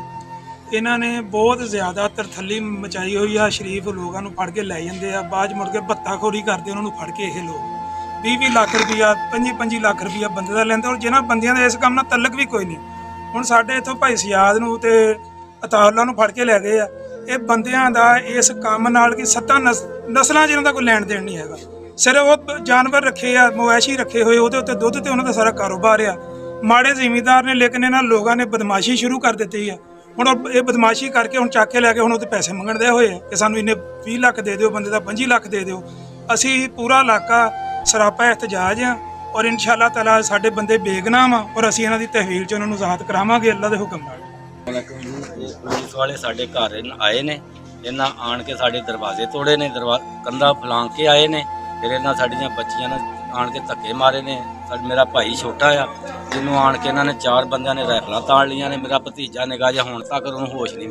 इन्हों ने बहुत ज़्यादा तरथली मचाई हुई है। शरीफ लोगों को फड़ के लै जाते हैं, बाद मुड़ के भत्ताखोरी करते उन्होंने फड़ के ये लोग 20-20 लाख रुपया 25-25 लाख रुपया बंदे का लेंदे और जिन्होंने बंदियां इस काम नाल तलक भी कोई नहीं। ਹੁਣ ਸਾਡੇ ਇੱਥੋਂ ਭਾਈ ਸਿਆਦ ਨੂੰ ਤੇ ਅਤਾਉਲਾ ਨੂੰ ਫੜ ਕੇ ਲੈ ਗਏ ਆ। ਇਹ ਬੰਦਿਆਂ ਦਾ ਇਸ ਕੰਮ ਨਾਲ ਕਿ ਸੱਤਾਂ ਨਸਲਾਂ ਜਿਹਨਾਂ ਦਾ ਕੋਈ ਲੈਣ ਦੇਣ ਨਹੀਂ ਹੈਗਾ। ਸਿਰਫ ਉਹ ਜਾਨਵਰ ਰੱਖੇ ਆ, ਮਵੇਸ਼ੀ ਰੱਖੇ ਹੋਏ, ਉਹਦੇ ਉੱਤੇ ਦੁੱਧ ਤੇ ਉਹਨਾਂ ਦਾ ਸਾਰਾ ਕਾਰੋਬਾਰ ਆ। ਮਾੜੇ ਜ਼ਿਮੀਂਦਾਰ ਨੇ, ਲੇਕਿਨ ਇਹਨਾਂ ਲੋਕਾਂ ਨੇ ਬਦਮਾਸ਼ੀ ਸ਼ੁਰੂ ਕਰ ਦਿੱਤੀ ਆ। ਹੁਣ ਇਹ ਬਦਮਾਸ਼ੀ ਕਰਕੇ ਹੁਣ ਚੱਕ ਕੇ ਲੈ ਕੇ ਹੁਣ ਉਹਦੇ ਪੈਸੇ ਮੰਗਣ ਦੇ ਹੋਏ ਆ ਕਿ ਸਾਨੂੰ ਇੰਨੇ 20 ਲੱਖ ਦੇ ਦਿਓ, ਬੰਦੇ ਦਾ 25 ਲੱਖ ਦੇ ਦਿਓ। ਅਸੀਂ ਪੂਰਾ ਇਲਾਕਾ ਸਰਾਪਾ ਇhtਜਾਜ ਆ ਔਰ ਇਨਸ਼ਾਅੱਲਾ ਤਾਲਾ ਸਾਡੇ ਬੰਦੇ ਬੇਗਨਾਮ ਆ ਔਰ ਅਸੀਂ ਇਹਨਾਂ ਦੀ ਤਹਿਵੀਲ 'ਚ ਉਹਨਾਂ ਨੂੰ ਆਜ਼ਾਦ ਕਰਾਵਾਂਗੇ ਅੱਲਾ ਦੇ ਹੁਕਮ ਨਾਲ। ਪੁਲਿਸ ਵਾਲੇ ਸਾਡੇ ਘਰ ਆਏ ਨੇ, ਇਹਨਾਂ ਆਣ ਕੇ ਸਾਡੇ ਦਰਵਾਜ਼ੇ ਤੋੜੇ ਨੇ, ਕੰਧਾਂ ਫਲਾਂਗ ਕੇ ਆਏ ਨੇ। ਫਿਰ ਇਹਨਾਂ ਸਾਡੀਆਂ ਬੱਚੀਆਂ ਨੇ ਆਣ ਕੇ ਧੱਕੇ ਮਾਰੇ ਨੇ। ਮੇਰਾ ਭਾਈ ਛੋਟਾ ਆ, ਜਿਹਨੂੰ ਆਣ ਕੇ ਇਹਨਾਂ ਨੇ 4 ਬੰਦਿਆਂ ਨੇ ਰਾਈਫਲਾਂ ਤਾੜ ਲਈਆਂ ਨੇ। ਮੇਰਾ ਭਤੀਜਾ ਨਿੱਕਾ ਜਿਹਾ ਹੁਣ ਤੱਕ ਉਹਨੂੰ ਹੋਸ਼ ਨਹੀਂ।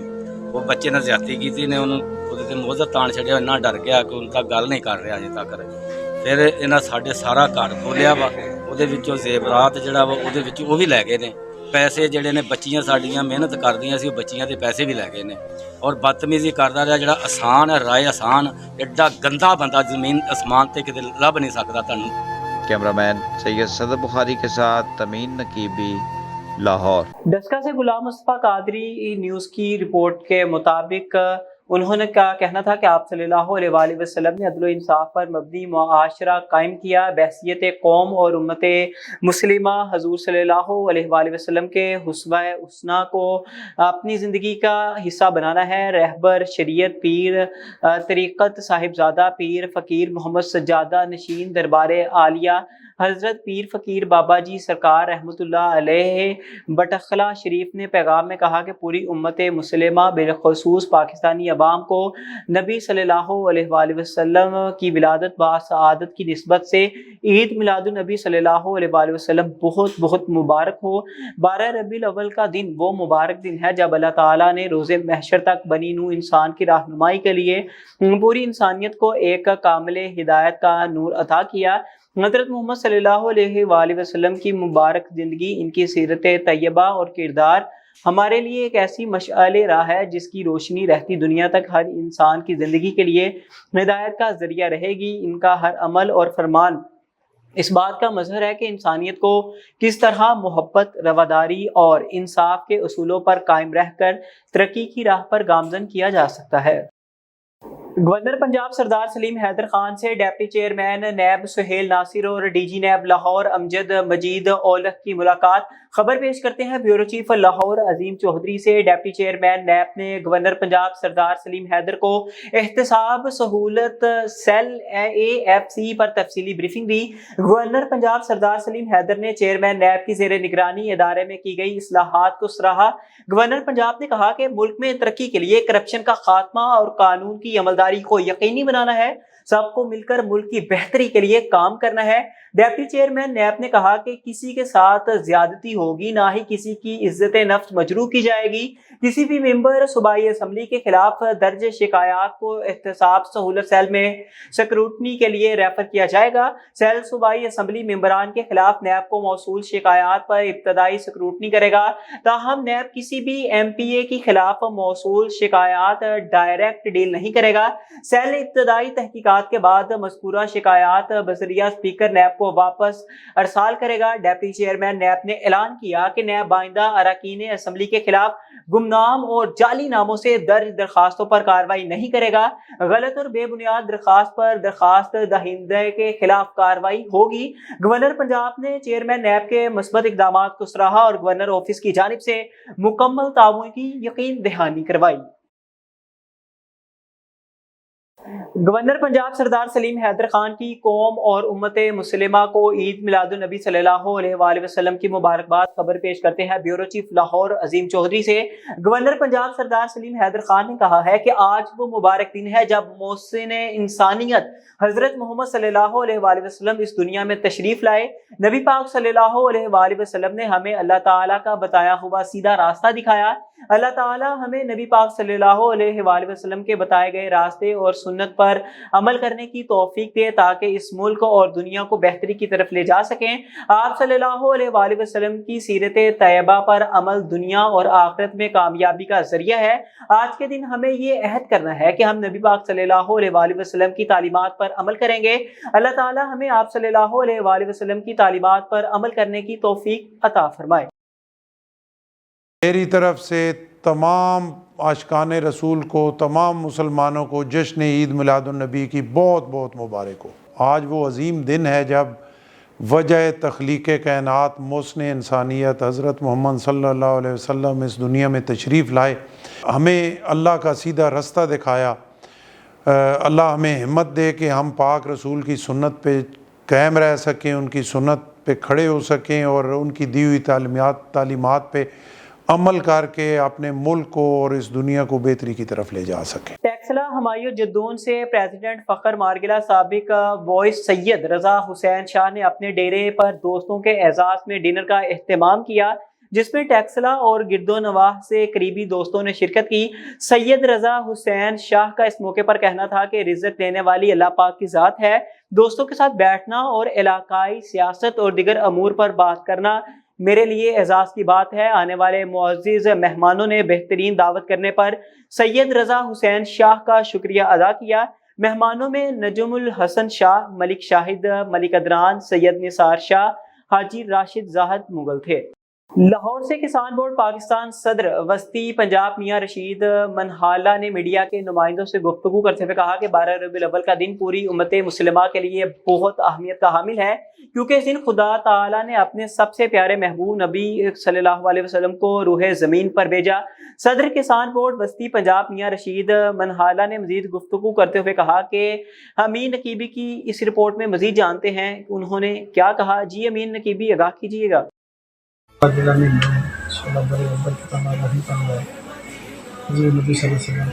ਉਹ ਬੱਚੇ ਨੇ ਜ਼ਿਆਦਤੀ ਕੀਤੀ ਨੇ, ਉਹਨੂੰ ਉਹਦੇ ਤੇ ਮੋਹਰ ਤਾਣ ਛੱਡਿਆ, ਇੰਨਾ ਡਰ ਗਿਆ ਕਿ ਹੁਣ ਤੱਕ ਗੱਲ ਨਹੀਂ ਕਰ ਰਿਹਾ ਅਜੇ ਤੱਕ। ਫਿਰ ਇਹਨਾਂ ਸਾਡੇ ਸਾਰਾ ਘਰ ਖੋਲਿਆ ਵਾ, ਉਹਦੇ ਵਿੱਚੋਂ ਜ਼ੇਵਰਾਤ ਜਿਹੜਾ ਵਾ ਉਹਦੇ ਵਿੱਚ ਉਹ ਵੀ ਲੈ ਗਏ ਨੇ। ਪੈਸੇ ਜਿਹੜੇ ਨੇ ਬੱਚੀਆਂ ਸਾਡੀਆਂ ਮਿਹਨਤ ਕਰਦੀਆਂ ਸੀ, ਉਹ ਬੱਚੀਆਂ ਦੇ ਪੈਸੇ ਵੀ ਲੈ ਗਏ ਨੇ। ਔਰ ਬਦਤਮੀਜ਼ੀ ਕਰਦਾ ਰਿਹਾ ਜਿਹੜਾ ਆਸਾਨ ਹੈ, ਰਾਏ ਆਸਾਨ, ਐਡਾ ਗੰਦਾ ਬੰਦਾ ਜ਼ਮੀਨ ਅਸਮਾਨ ਤੇ ਕਿਤੇ ਲੱਭ ਨਹੀਂ ਸਕਦਾ ਤੁਹਾਨੂੰ। कैमरामैन सैयद सदर बुखारी के साथ तमीन नकीबी, लाहौर। डस्का से गुलाम मुस्तफ़ा कादरी न्यूज़ की रिपोर्ट के मुताबिक उन्होंने क्या कहना था कि आप सल्लल्लाहु अलैहि वसल्लम ने अदल इंसाफ पर मबनी मुआशरा कायम किया। बहसियत कौम और उम्मत मुस्लिमा हजूर सल्लल्लाहु अलैहि वसल्लम के हुस्वा हुस्ना को अपनी ज़िंदगी का हिस्सा बनाना है। रहबर शरीयत पीर तरीक़त साहिबजादा पीर फ़कीर मोहम्मद सज्जादा नशीन दरबार आलिया हज़रत पीर फ़कीर बाबा जी सरकार रहमतुल्लाह अलैह बटखला शरीफ ने पैगाम में कहा कि पूरी उम्मत मुस्लिमा बिलख़ुसूस पाकिस्तानी अवाम को नबी सल्लल्लाहु अलैहि वसल्लम की विलादत बासआदत की निस्बत से ईद मिलादुन नबी सल्लल्लाहु अलैहि वसल्लम बहुत बहुत मुबारक हो। 12 रबीउल अव्वल का दिन वो मुबारक दिन है जब अल्लाह ताला ने रोज़े महशर तक बनी नूह इंसान की रहनुमाई के लिए पूरी इंसानियत को एक कामिल हिदायत का नूर अता किया। हज़रत मोहम्मद सल्लल्लाहु अलैहि वसल्लम की मुबारक ज़िंदगी, इनकी सीरत तैयबा और किरदार हमारे लिए एक ऐसी मशअल राह है जिसकी रोशनी रहती दुनिया तक हर इंसान की ज़िंदगी के लिए हिदायत का ज़रिया रहेगी। इनका हर अमल और फरमान इस बात का मज़हर है कि इंसानियत को किस तरह मोहब्बत, रवादारी और इंसाफ के उसूलों पर कायम रहकर तरक्की की राह पर गामज़न किया जा सकता है। गवर्नर पंजाब सरदार सलीम हैदर खान से डिप्टी चेयरमैन नैब सुहेल नासिर और डीजी नैब लाहौर अमजद मजीद औलख की मुलाकात। खबर पेश करते हैं ब्यूरो चीफ लाहौर अजीम चौधरी से। डिप्टी चेयरमैन नैब ने गवर्नर पंजाब सरदार सलीम हैदर को एहतसाब सहूलत सेल AFC पर तफसीली ब्रीफिंग दी। गवर्नर पंजाब सरदार सलीम हैदर ने चेयरमैन नैब की ज़ेर निगरानी इदारे में की गई इस्लाहात को सराहा। गवर्नर पंजाब ने कहा कि मुल्क में तरक्की के लिए करप्शन का खात्मा और कानून की अमलदारी को यकीनी बनाना है। सबको मिलकर मुल्क की बेहतरी के लिए काम करना है। डिप्टी चेयरमैन नैब ने कहा कि किसी के साथ ज्यादती होगी, ना ही किसी की इज्जत नफ्स मजरूह की जाएगी। किसी भी मेंबर सूबाई असम्बली के खिलाफ दर्ज शिकायत को एहतसाब सहूलत सेल में स्क्रूटनी के लिए रेफर किया जाएगा। सेल सूबाई असम्बली मेंबरान के खिलाफ नैब को मौसूल शिकायत पर इब्तदाई स्क्रूटनी करेगा। ताहम नैब किसी भी MPA के खिलाफ मौसूल शिकायत डायरेक्ट डील नहीं करेगा। सेल इब्तदाई तहकीकात के बाद मज़कूरा शिकायत बजरिया स्पीकर नैब को वापस अरसाल करेगा। डिप्टी चेयरमैन नैब ने ऐलान किया कि नैब आइंदा अरकान असम्बली के खिलाफ गुमनाम और जाली नामों से दर्ज दरखास्तों पर कार्रवाई नहीं करेगा। गलत और बेबुनियाद दरखास्त पर दरखास्त दहिंदे के खिलाफ कार्रवाई होगी। गवर्नर पंजाब ने चेयरमैन नैब के मुस्बत इक़दाम को सराहा और गवर्नर ऑफिस की जानिब से मुकम्मल ताउन की यकीन दहानी करवाई। गवर्नर पंजाब सरदार सलीम हैदर खान की कौम और उम्मत मुस्लिमा को ईद मिलादुन नबी सल्लल्लाहु अलैहि वसल्लम की मुबारकबाद। खबर पेश करते हैं ब्यूरो चीफ लाहौर अजीम चौधरी से। गवर्नर पंजाब सरदार सलीम हैदर खान ने कहा है कि आज वो मुबारक दिन है जब मोहसिन इंसानियत हजरत मोहम्मद सल्लल्लाहु अलैहि वसल्लम इस दुनिया में तशरीफ लाए। नबी पाक सल्लल्लाहु अलैहि वसल्लम ने हमें अल्लाह ताला का बताया हुआ सीधा रास्ता दिखाया। अल्लाह ताला हमें नबी पाक सल्लल्लाहु अलैहि वसल्लम के बताए गए रास्ते और सुन्नत पर अमल करने की तौफीक दे ताकि इस मुल्क और दुनिया को बेहतरी की तरफ ले जा सकें। आप सल्लल्लाहु अलैहि वसल्लम की सीरत तैयबा पर अमल दुनिया और आखिरत में कामयाबी का जरिया है। आज के दिन हमें ये अहद करना है कि हम नबी पाक सल्लल्लाहु अलैहि वसल्लम की तालीमात पर अमल करेंगे। अल्लाह ताला हमें आप सल्लल्लाहु अलैहि वसल्लम की तालीमात पर अमल करने की तौफीक अता फरमाए। میری طرف سے تمام عاشقان رسول کو، تمام مسلمانوں کو جشن عید میلاد النبی کی بہت بہت مبارک ہو۔ آج وہ عظیم دن ہے جب وجہ تخلیق کائنات محسن انسانیت حضرت محمد صلی اللہ علیہ وسلم اس دنیا میں تشریف لائے، ہمیں اللہ کا سیدھا رستہ دکھایا۔ اللہ ہمیں ہمت دے کہ ہم پاک رسول کی سنت پہ قائم رہ سکیں، ان کی سنت پہ کھڑے ہو سکیں اور ان کی دی ہوئی تعلیمات پہ عمل کر کے اپنے ملک کو اور اس دنیا کو بہتری کی طرف لے جا سکیں۔ ٹیکسلا ہمایوں جدون سے پریزیڈنٹ فخر مارگلہ سابق وائس سید رضا حسین شاہ نے اپنے ڈیرے پر دوستوں کے اعزاز میں ڈنر کا اہتمام کیا، جس میں ٹیکسلا اور گرد و نواح سے قریبی دوستوں نے شرکت کی۔ سید رضا حسین شاہ کا اس موقع پر کہنا تھا کہ رزق دینے والی اللہ پاک کی ذات ہے، دوستوں کے ساتھ بیٹھنا اور علاقائی سیاست اور دیگر امور پر بات کرنا میرے لیے اعزاز کی بات ہے۔ آنے والے معزز مہمانوں نے بہترین دعوت کرنے پر سید رضا حسین شاہ کا شکریہ ادا کیا۔ مہمانوں میں نجم الحسن شاہ، ملک شاہد، ملک ادران، سید نثار شاہ، حاجی راشد زاہد مغل تھے۔ لاہور سے کسان بورڈ پاکستان صدر وسطی پنجاب میاں رشید منہالہ نے میڈیا کے نمائندوں سے گفتگو کرتے ہوئے کہا کہ 12 ربیع الاول کا دن پوری امت مسلمہ کے لیے بہت اہمیت کا حامل ہے، کیونکہ اس دن خدا تعالیٰ نے اپنے سب سے پیارے محبوب نبی صلی اللہ علیہ وسلم کو روح زمین پر بھیجا۔ صدر کسان بورڈ وسطی پنجاب میاں رشید منہالہ نے مزید گفتگو کرتے ہوئے کہا کہ امین نقیبی کی اس رپورٹ میں مزید جانتے ہیں انہوں نے کیا کہا۔ جی امین نقیبی آگاہ کیجیے گا۔ ضلع میں انشاءاللہ بڑے اکبر کی تعداد رہی کام ہے، حضور نبی صلی اللہ علیہ وسلم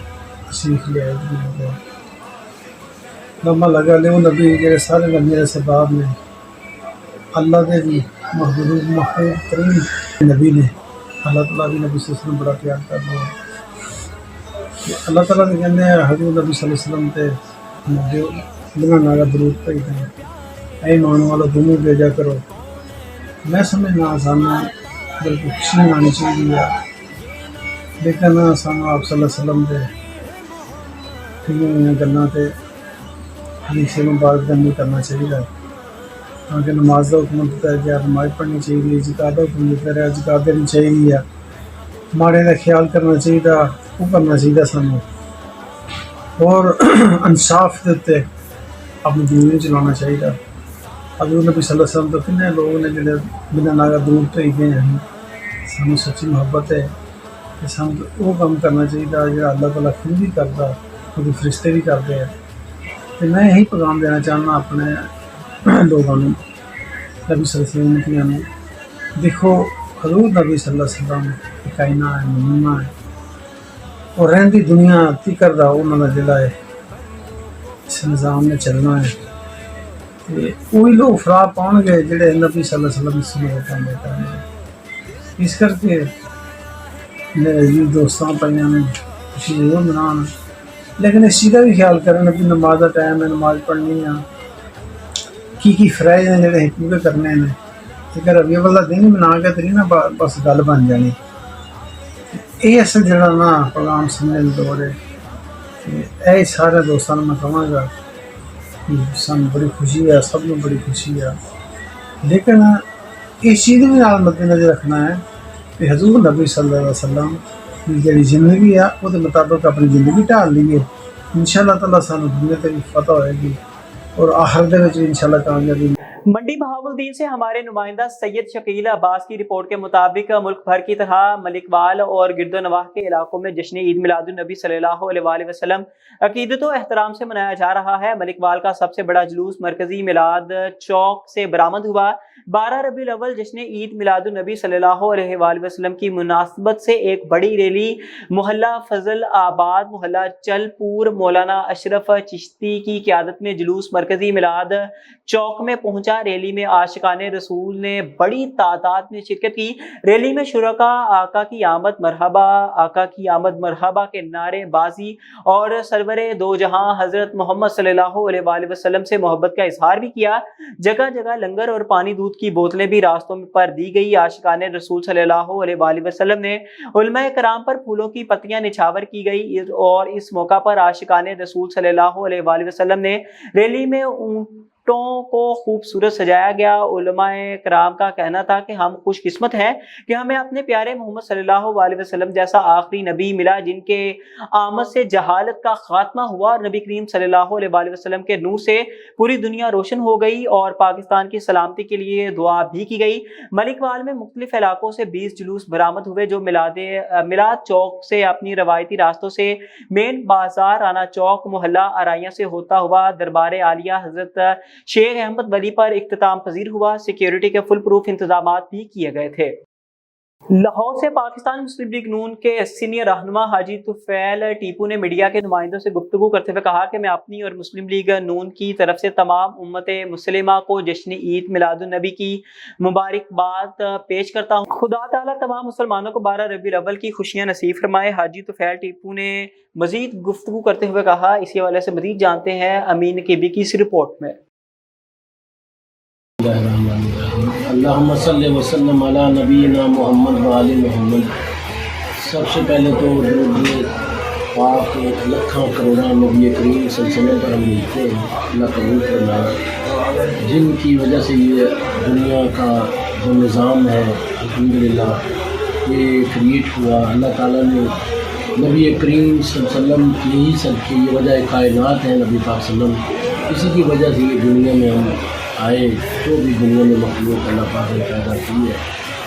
تشریف لے آئے دنیا کو لمبا لگا لے وہ نبی جڑے سارے نبی کے سباب نے اللہ دے بھی محبوب ترین نبی نے، اللہ تعالیٰ بھی نبی صلی اللہ علیہ وسلم بڑا پیار کر رہے ہیں۔ اللہ تعالیٰ نے کہنے ہیں حضور نبی صلی اللہ علیہ وسلم تے بنا ناگا درود بھیج دیں، اے ایمان والو دونوں بھیجا کرو۔ میں سمجھنا آسانا بالکل خوشی منانی چاہیے، لیکن سانو آپ صلی اللہ علیہ وسلم دے کئی گلاں تے حدیث مبارک کا عمل کرنا چاہیے، کیونکہ نماز کا حکم دیتا ہے کہ نماز پڑھنی چاہیے، زکات کا حکم دیتا ہے زکات دینی چاہیے، ماڑے کا خیال کرنا چاہیے، وہ کرنا چاہیے سانو، اور انصاف دے تے اپنی زندگی چلانا چاہیے۔ حضور نبی صلی اللہ علیہ وسلم تو کنے لوگ نے جڑے بنا ناگا دور تو ہی گئے ہیں، سانو سچی محبت ہے کہ سانو وہ کام کرنا چاہیے جڑا اللہ تعالیٰ خود بھی کرتا، خود فرشتے بھی کرتے ہیں۔ تو میں یہی پیغام دینا چاہنا اپنے لوگوں نے، نبی صلی اللہ علیہ وسلم نے، دیکھو حضور نبی صلی اللہ علیہ وسلم کائنہ ہے، نمونہ ہے، اور رہندی دنیا تکر دا انہوں نے جڑا ہے اس نظام میں چلنا ہے، وہی لوگ فرا پاؤ گے جڑے نبی صلی اللہ علیہ وسلم سے کام کریں گے۔ اس کر کے میرے جی دوستاں پائیاں میں خوشی ضرور منان، لیکن اس چیز کا بھی خیال کریں نبی نماز کا ٹائم ہے، نماز پڑھنی ہے، کی فرائض ہیں جڑے پورے کرنے ہیں۔ اگر ربیع الاول کا دن منا کے تری نا بس گل بن جانی۔ یہ اصل جڑا نا پیغام سمجھنے دور ہے، اے سارے دوستوں میں کہاں گا سان بڑی خوشی ہے، سب کو بڑی خوشی ہے، لیکن اس چیز بھی نال مد نظر رکھنا ہے کہ حضور نبی صلی اللہ علیہ وسلم کی جڑی زندگی ہے وہ مطابق اپنی زندگی ڈال لیے، انشاءاللہ تعالیٰ سانو دنیا تے بھی فتح ہوئے گی اور آخر دے وچ انشاءاللہ کامیابی۔ منڈی بہاولدین سے ہمارے نمائندہ سید شکیل عباس کی رپورٹ کے مطابق ملک بھر کی طرح ملک وال اور گرد و نواح کے علاقوں میں جشن عید میلاد النبی صلی اللہ علیہ وآلہ وسلم عقیدت و احترام سے منایا جا رہا ہے۔ ملک وال کا سب سے بڑا جلوس مرکزی میلاد چوک سے برآمد ہوا۔ 12 ربیع الاول جشن عید میلاد النبی صلی اللہ علیہ وآلہ وسلم کی مناسبت سے ایک بڑی ریلی محلہ فضل آباد، محلہ چل پور مولانا اشرف چشتی کی قیادت میں جلوس مرکزی میلاد چوک میں پہنچا۔ ریلی میں عاشقان رسول نے بڑی تعداد میں شرکت کی۔ ریلی میں شرکاء آقا کی آمد مرحبا، آقا کی آمد مرحبا کے نعرے بازی اور سرور دو جہاں حضرت محمد صلی اللہ علیہ وآلہ وسلم سے محبت کا اظہار بھی کیا۔ جگہ جگہ لنگر اور پانی دودھ کی بوتلیں بھی راستوں پر دی گئی۔ عاشقان رسول صلی اللہ علیہ وآلہ وسلم نے علماء کرام پر پھولوں کی پتیاں نچھاور کی گئی اور اس موقع پر عاشقان رسول صلی اللہ علیہ وآلہ وسلم نے ریلی میں को खूबसूरत सजाया गया। उलमाए कराम का कहना था कि हम खुशकिस्मत हैं कि हमें अपने प्यारे मोहम्मद सल्लल्लाहु अलैहि वसल्लम जैसा आखिरी नबी मिला जिनके आमद से जहालत का खात्मा हुआ। नबी करीम सल्लल्लाहु अलैहि वसल्लम के नूर से पूरी दुनिया रोशन हो गई और पाकिस्तान की सलामती के लिए दुआ भी की गई। मलिकवाल में मुख्तलिफ इलाकों से 20 जुलूस बरामद हुए जो मिलाद चौक से अपनी रवायती रास्तों से मेन बाजार, राना चौक, मोहल्ला अराइया से होता हुआ दरबार आलिया हजरत शेख अहमद वली पर इख्तिताम पजीर हुआ। सिक्योरिटी के फुल प्रूफ इंतजाम भी किए गए थे। लाहौर से पाकिस्तान मुस्लिम लीग नून के सीनियर रहनुमा हाजी तुफैल टीपू ने मीडिया के नुमाइंदों से गुफ्तगू करते हुए कहा कि मैं अपनी और मुस्लिम लीग नून की तरफ से तमाम उम्मत मुस्लिमा को जश्न ईद मिलादुन नबी की मुबारकबाद पेश करता हूँ। खुदा ताला तमाम मुसलमानों को 12 रबीउल अव्वल की खुशियाँ नसीब फरमाए। हाजी तुफैल टीपू ने मजीद गुफ्तगू करते हुए कहा, इसी हवाले से मजीद जानते हैं अमीन केबी की इस रिपोर्ट में। अल्लाहुम्मा सल्लि व सल्लिम अला नबीना मोहम्मद व आले मोहम्मद। सबसे पहले तो दरूद पाक लखों करोड़ों नबी करीम सल्लल्लाहु पर हम मिलते हैं। अल्लाह कबूल फरमाए। जिनकी वजह से ये दुनिया का जो निज़ाम है अल्हम्दुलिल्लाह ये क्रिएट हुआ, अल्लाह ताला ने नबी करीम सल्लल्लाहु अलैहि वसल्लम यही सब की ये वजह कायनात है। नबी पाक सल्लम इसी की वजह से ये दुनिया में हम आए। जो भी दुनिया में मखलूक अल्लाह पाक ने पैदा की है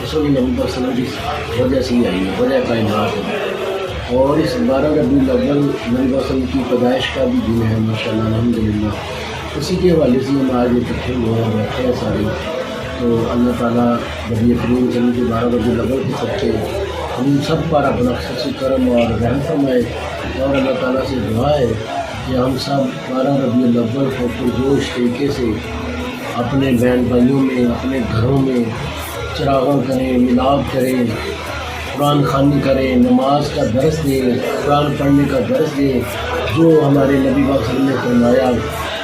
रसूल नबी पाक सल्लल्लाहु अलैहि वसल्लम की वजह से ही आई है, वजह कायनात है। और इस 12 रबीउल अव्वल नबी पाक सल्लल्लाहु की पैदाइश का भी दिन है माशाअल्लाह अल्हम्दुलिल्लाह। उसी के हवाले से हम आज इकट्ठे हुए हैं, बैठे हैं सारे। तो अल्लाह ताला नबी करीम सल्लल्लाहु के 12 रबीउल अव्वल के सच्चे हम सब पर अपना ख़ास करम और रहम फरमाए। और अल्लाह ताला से दुआ है कि हम सब 12 रबीउल अव्वल को पुरजोश तरीके से अपने बहन भाइयों में, अपने घरों में चिरागों करें, मिलाद करें, कुरान ख़वानी करें, नमाज का दर्स दें, कुरान पढ़ने का दर्स दें। जो हमारे नबी पाक सल्लल्लाहु अलैहि वसल्लम ने फरमाया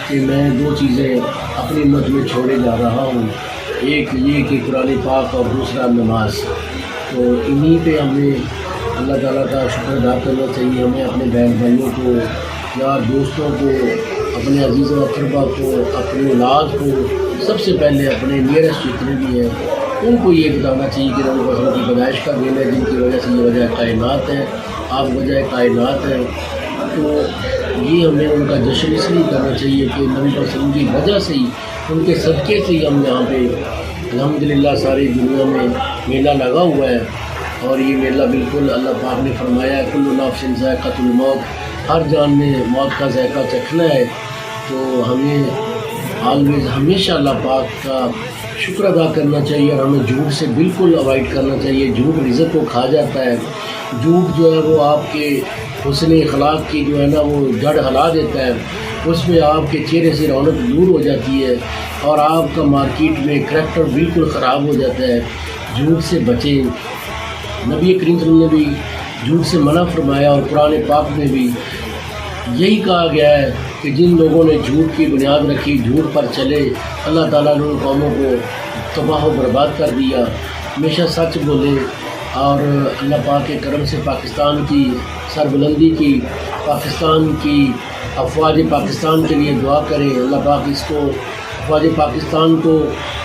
कि मैं 2 चीज़ें अपनी उम्मत में छोड़े जा रहा हूँ, एक ये कि कुरान पाक और दूसरा नमाज। तो इन्हीं पे हमें अल्लाह ताला का शुक्र अदा करना चाहिए। हमें अपने बहन भाइयों को, यार दोस्तों को, अपने अजीज़ व अक़रबा को, अपनी औलाद को, सबसे पहले अपने नियरेस्ट जितने भी हैं उनको ये बताना चाहिए कि नबी पाक की पैदाइश का दिन है, जिनकी वजह से ये वजह कायनात है, आप वजह कायनात है। तो ये हमें उनका जश्न इसलिए करना चाहिए कि नबी पाक की वजह से ही, उनके सदक़े से ही हम यहाँ पे अल्हम्दुलिल्लाह सारी दुनिया में मेला लगा हुआ है। और ये मेला बिल्कुल अल्लाह पाक ने फरमाया है कुल्लु नफ्सिन ज़ाइक़तुल मौत, हर जान ने मौत का जायका चखना है। तो हमें ऑलवेज हमेशा अल्लाह पाक का शुक्र अदा करना चाहिए और हमें झूठ से बिल्कुल अवॉइड करना चाहिए। झूठ रिज़्क़ को खा जाता है। झूठ जो है वो आपके हुस्न अखलाक की जो है ना वो जड़ हिला देता है, उसमें आपके चेहरे से रौनक दूर हो जाती है और आपका मार्केट में करैक्टर बिल्कुल ख़राब हो जाता है। झूठ से बचें। नबी करीम सल्लल्लाहु अलैहि वसल्लम ने भी झूठ से मना फरमाया और कुरान पाक में भी यही कहा गया है कि जिन लोगों ने झूठ की बुनियाद रखी, झूठ पर चले, अल्लाह ताला ने उन कौमों को तबाह व बर्बाद कर दिया। हमेशा सच बोले और अल्लाह पाक के करम से पाकिस्तान की सरबुलंदी की, पाकिस्तान की अफवाज पाकिस्तान के लिए दुआ करें। अल्लाह पाक इसको अफवाज पाकिस्तान को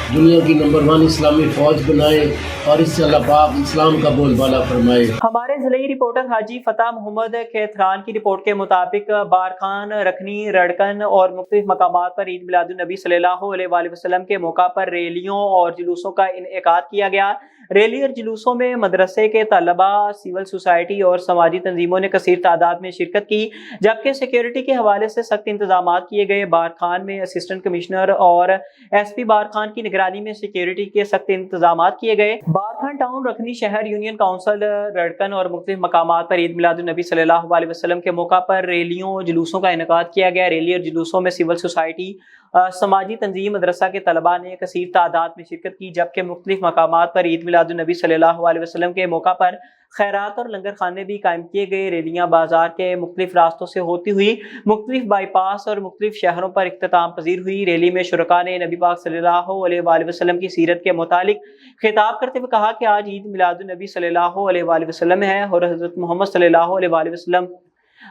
दुनिया की नंबर 1 इस्लामी फ़ौज बनाए और इससे अल्लाह पाक इस्लाम का बोलबाला फरमाए। हमारे ज़िले रिपोर्टर हाजी फ़तह मोहम्मद खेथरान की रिपोर्ट के मुताबिक बारखान, रखनी, रड़कन और मुख्तलिफ मकामात पर ईद मिलादुन नबी सल्लल्लाहु अलैहि वसल्लम के मौका पर रैलियों और जुलूसों का इनेकाद किया गया। रैली और जुलूसों में मदरसे के तलबा, सिविल सोसाइटी और समाजी तंजीमों ने कसीर तादाद में शिरकत की, जबकि सिक्योरिटी के हवाले से सख्त इंतजाम किए गए। बारखान में असिस्टेंट कमिश्नर और SP बारखान की निगरानी में सिक्योरिटी के सख्त इंतजाम किए गए। बारखान टाउन, रखनी शहर, यूनियन काउंसिल, रड़कन और मुख्तलिफ मकामात पर ईद मिलादुन नबी सल्लल्लाहु अलैहि वसल्लम के मौका पर रैलियों जुलूसों का इनेकाद किया गया। रैली और जुलूसों में सिविल सोसाइटी, समाजी तंजीम, मदरसा के तलबा ने कसीर तादाद में शिरकत की, जबकि मुख्तलिफ मकामात पर ईद मिलादुन नबी सल्लल्लाहु अलैहि वसल्लम के मौका पर खैरात और लंगर खाने भी कायम किए गए। रैलियां बाजार के मुख्तलिफ रास्तों से होती हुई मुख्तलिफ बाईपास और मुख्तलिफ शहरों पर इख्तिताम पजीर हुई। रैली में शुरका ने नबी पाक सल्लल्लाहु अलैहि वसल्लम की सीरत के मुतालिक खिताब करते हुए कहा कि आज ईद मिलादुन नबी सल्लल्लाहु अलैहि वसल्लम है और हज़रत मोहम्मद सल्लल्लाहु अलैहि वसल्लम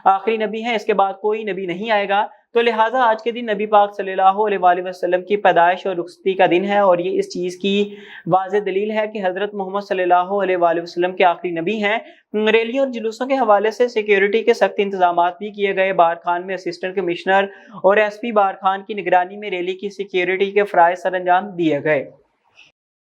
आखिरी नबी हैं, इसके बाद कोई नबी नहीं आएगा। تو لہٰذا آج کے دن نبی پاک صلی اللہ علیہ وآلہ وسلم کی پیدائش اور رخصتی کا دن ہے، اور یہ اس چیز کی واضح دلیل ہے کہ حضرت محمد صلی اللہ علیہ وآلہ وسلم کے آخری نبی ہیں۔ ریلیوں اور جلوسوں کے حوالے سے سیکیورٹی کے سخت انتظامات بھی کیے گئے۔ بارکھان میں اسسٹنٹ کمشنر اور ایس پی بارکھان کی نگرانی میں ریلی کی سیکیورٹی کے فرائض سر انجام دیے گئے۔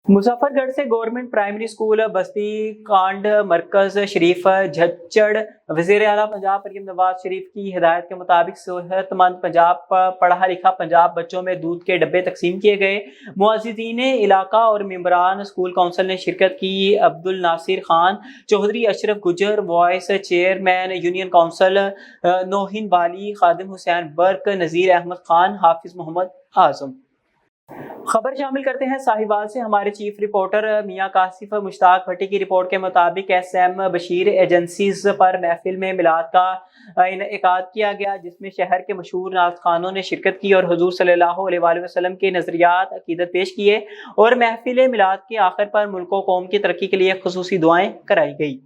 مظفر گڑھ سے گورنمنٹ پرائمری اسکول بستی کانڈ مرکز شریف جھچڑ وزیر اعلیٰ پنجاب مریم نواز شریف کی ہدایت کے مطابق صحت مند پنجاب پڑھا لکھا پنجاب بچوں میں دودھ کے ڈبے تقسیم کیے گئے۔ معززین علاقہ اور ممبران اسکول کونسل نے شرکت کی۔ عبد الناصر خان چودھری، اشرف گجر وائس چیئرمین یونین کونسل، نوہین بالی، خادم حسین برق، نذیر احمد خان، حافظ محمد اعظم۔ خبر شامل کرتے ہیں ساہیوال سے۔ ہمارے چیف رپورٹر میاں کاشف مشتاق بھٹی کی رپورٹ کے مطابق ایس ایم بشیر ایجنسیز پر محفل میں میلاد کا انعقاد کیا گیا، جس میں شہر کے مشہور نعت خوانوں نے شرکت کی اور حضور صلی اللہ علیہ وآلہ وسلم کے نظریات عقیدت پیش کیے، اور محفل میلاد کے آخر پر ملک و قوم کی ترقی کے لیے خصوصی دعائیں کرائی گئی۔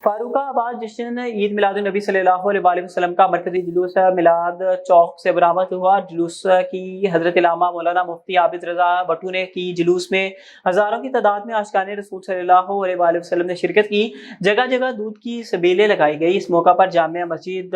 فاروق آباد جشن عید میلاد النبی صلی اللہ علیہ وآلہ وسلم کا مرکزی جلوس میلاد چوک سے برآمد ہوا۔ جلوس کی حضرت علامہ مولانا مفتی عابد رضا بٹو نے کی۔ جلوس میں ہزاروں کی تعداد میں عاشقان رسول صلی اللہ علیہ وآلہ وسلم نے شرکت کی۔ جگہ جگہ دودھ کی سبیلیں لگائی گئی۔ اس موقع پر جامع مسجد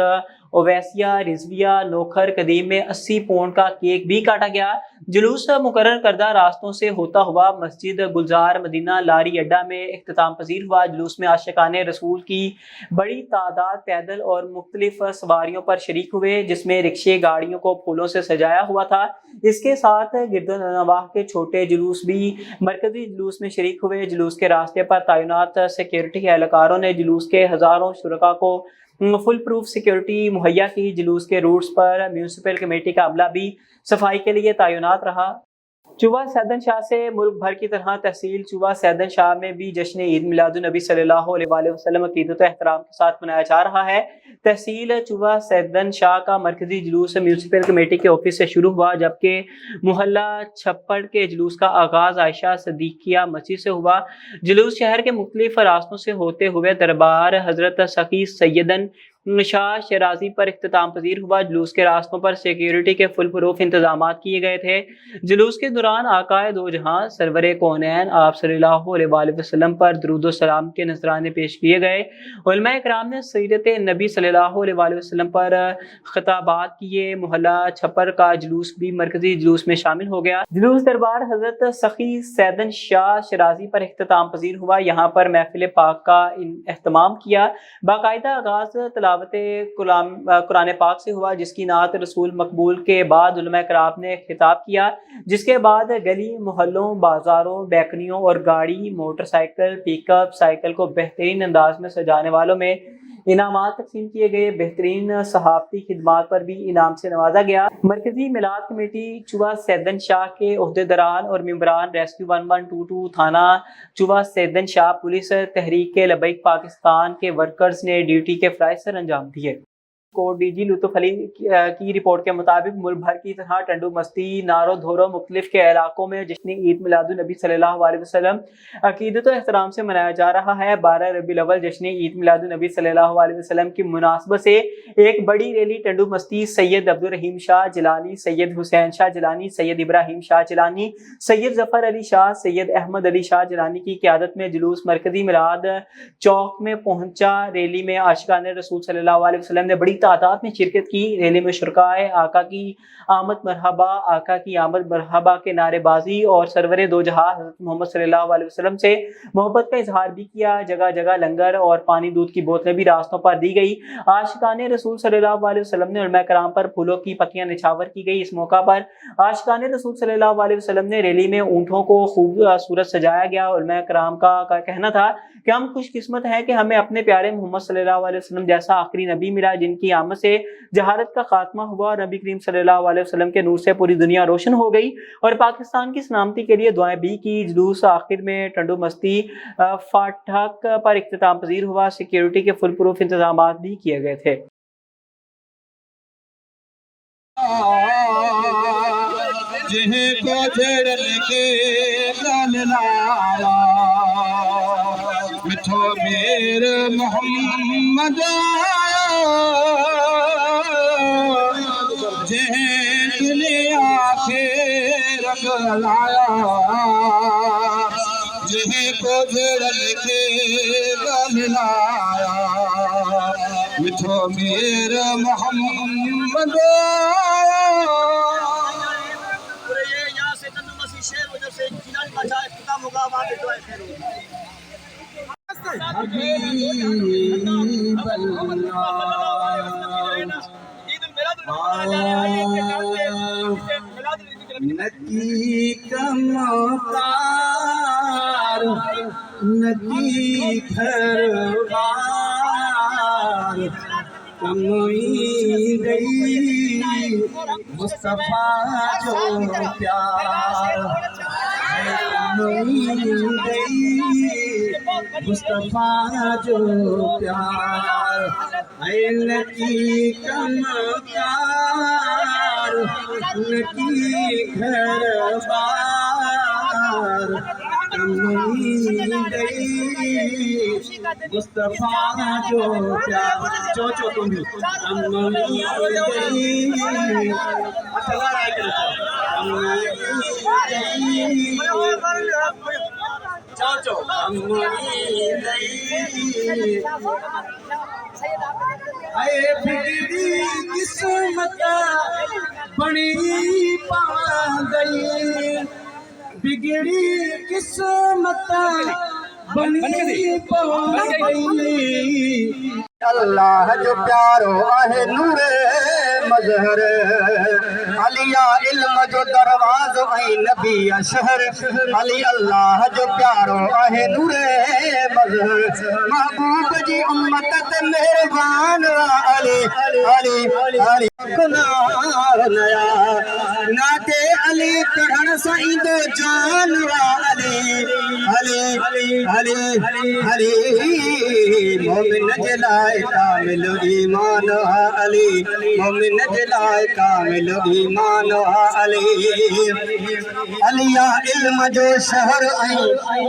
اویسیہ رضویہ نوکھر قدیم میں 80 پاؤنڈ کا کیک بھی کاٹا گیا۔ جلوس مقرر کردہ راستوں سے ہوتا ہوا مسجد گلزار مدینہ لاری اڈا میں اختتام پذیر ہوا۔ جلوس میں عاشقان رسول کی بڑی تعداد پیدل اور مختلف سواریوں پر شریک ہوئے، جس میں رکشے گاڑیوں کو پھولوں سے سجایا ہوا تھا۔ اس کے ساتھ گرد و نواح کے چھوٹے جلوس بھی مرکزی جلوس میں شریک ہوئے۔ جلوس کے راستے پر تعینات سیکیورٹی اہلکاروں نے جلوس کے ہزاروں شرکاء کو فل پروف سیکیورٹی مہیا کی۔ جلوس کے روٹس پر میونسپل کمیٹی کا عملہ بھی صفائی کے لیے تعینات رہا۔ چوبہ سیدن شاہ سے ملک بھر کی طرح تحصیل چوبہ سیدن شاہ میں بھی جشن عید میلاد النبی صلی اللہ علیہ وآلہ وسلم عقیدت و احترام کے ساتھ منایا جا رہا ہے۔ تحصیل چوبہ سیدن شاہ کا مرکزی جلوس میونسپل کمیٹی کے آفس سے شروع ہوا، جبکہ محلہ چھپڑ کے جلوس کا آغاز عائشہ صدیقیہ مسجد سے ہوا۔ جلوس شہر کے مختلف راستوں سے ہوتے ہوئے دربار حضرت سخی سیدن شاہ شیرازی پر اختتام پذیر ہوا۔ جلوس کے راستوں پر سیکیورٹی کے فل پروف انتظامات کیے گئے تھے۔ جلوس کے دوران آقائے دو جہاں سرور کونین آپ صلی اللہ علیہ وآلہ وسلم پر درود و سلام کے نذرانے پیش کیے گئے۔ علماء کرام نے سیرت نبی صلی اللہ علیہ وآلہ وسلم پر خطابات کیے۔ محلہ چھپر کا جلوس بھی مرکزی جلوس میں شامل ہو گیا۔ جلوس دربار حضرت سخی سیدن شاہ شیرازی پر اختتام پذیر ہوا۔ یہاں پر محفل پاک کا اہتمام کیا۔ باقاعدہ آغاز تلاوت قرآن پاک سے ہوا، جس کی نعت رسول مقبول کے بعد علماء کرام نے خطاب کیا، جس کے بعد گلی محلوں بازاروں بیکریوں اور گاڑی موٹر سائیکل پک اپ سائیکل کو بہترین انداز میں سجانے والوں میں انعامات تقسیم کیے گئے۔ بہترین صحافتی خدمات پر بھی انعام سے نوازا گیا۔ مرکزی میلاد کمیٹی چوبہ سیدن شاہ کے عہدیداران اور ممبران ریسکیو 1122 تھانہ چوبہ سیدن شاہ پولیس تحریک لبیک پاکستان کے ورکرز نے ڈیوٹی کے فرائض سر انجام دیے۔ کوٹ ڈی جی لطف علی کی رپورٹ کے مطابق ملک بھر کی طرح ٹنڈو مستی نارو دھورو مختلف کے علاقوں میں جشن عید میلاد النبی صلی اللہ علیہ وسلم عقیدت و احترام سے منایا جا رہا ہے۔ 12 ربیع الاول جشن عید میلاد النبی صلی اللہ علیہ وسلم کی مناسبت سے ایک بڑی ریلی ٹنڈو مستی سید عبدالرحیم شاہ جیلانی، سید حسین شاہ جیلانی، سید ابراہیم شاہ جیلانی، سید ظفر علی شاہ، سید احمد علی شاہ جیلانی کی قیادت میں جلوس مرکزی میلاد چوک میں پہنچا۔ ریلی میں عاشقان رسول صلی اللہ علیہ وسلم نے بڑی تعداد میں شرکت کی۔ ریلی میں شرکائے آقا کی آمد مرحبا، آقا کی آمد مرحبا کے نعرے بازی اور سرور دو جہاں حضرت محمد صلی اللہ علیہ وسلم سے محبت کا اظہار بھی کیا۔ جگہ جگہ لنگر اور پانی دودھ کی بوتلیں بھی راستوں پر دی گئی۔ عاشقان رسول صلی اللہ علیہ وسلم نے علماء کرام پر پھولوں کی پتیاں نچھاور کی گئی۔ اس موقع پر عاشقان رسول صلی اللہ علیہ وسلم نے ریلی میں اونٹوں کو خوبصورت سجایا گیا۔ علماء کرام کا کہنا تھا کہ ہم خوش قسمت ہیں کہ ہمیں اپنے پیارے محمد صلی اللہ علیہ وسلم جیسا آخری نبی ملا، جن کی آمد سے جہالت کا خاتمہ ہوا اور نبی کریم صلی اللہ علیہ وسلم کے نور سے پوری دنیا روشن ہو گئی، اور پاکستان کی سلامتی کے لیے دعائیں بھی کی۔ جلوس آخر میں ٹنڈو مستی فاٹک پر اختتام پذیر ہوا۔ سیکیورٹی کے فل پروف انتظامات بھی کیے گئے تھے۔ جہیں کو جھڑن کے لالا مٹھو میر محمد जह दुनिया के रंग लाया जह को जड़न के बदलाया मिठो मेर मोहम्मद यहाँ से चंदू मसीह शेर वजह से जिलानी बादशाह इख्तिताम होगा वहाँ पे दुआ खैर नकी कमकार नकी घरवार कमी गई मुस्तफा जो प्यार कमी गई मुस्तफा जो प्यार नकी कमकार नकी घरवार कमी गई मुस्तफा जो प्यार चो तुम भी कमी गई चो आए बिगड़ी किस्मत बड़ी पा गई बिगड़ी किस्मत बनी पा गई अल्लाह जो प्यारो आहे नूरे मजहर अलिया इल्म जो दरवाज़ो ऐं नबी शहर अली अल्लाह जो प्यारो आहे नूरे मजहर महबूब जी उम्मत ते मेहरबान अली अली अली गुनाह नया नाते अली पढ़ण सां ईंदो जान अली अली अली अली मोमिन जे लाइ कामिल ईमान अली मोमिन जे लाइ कामिल ईमान अली अलिया इल्म जो शहर ऐं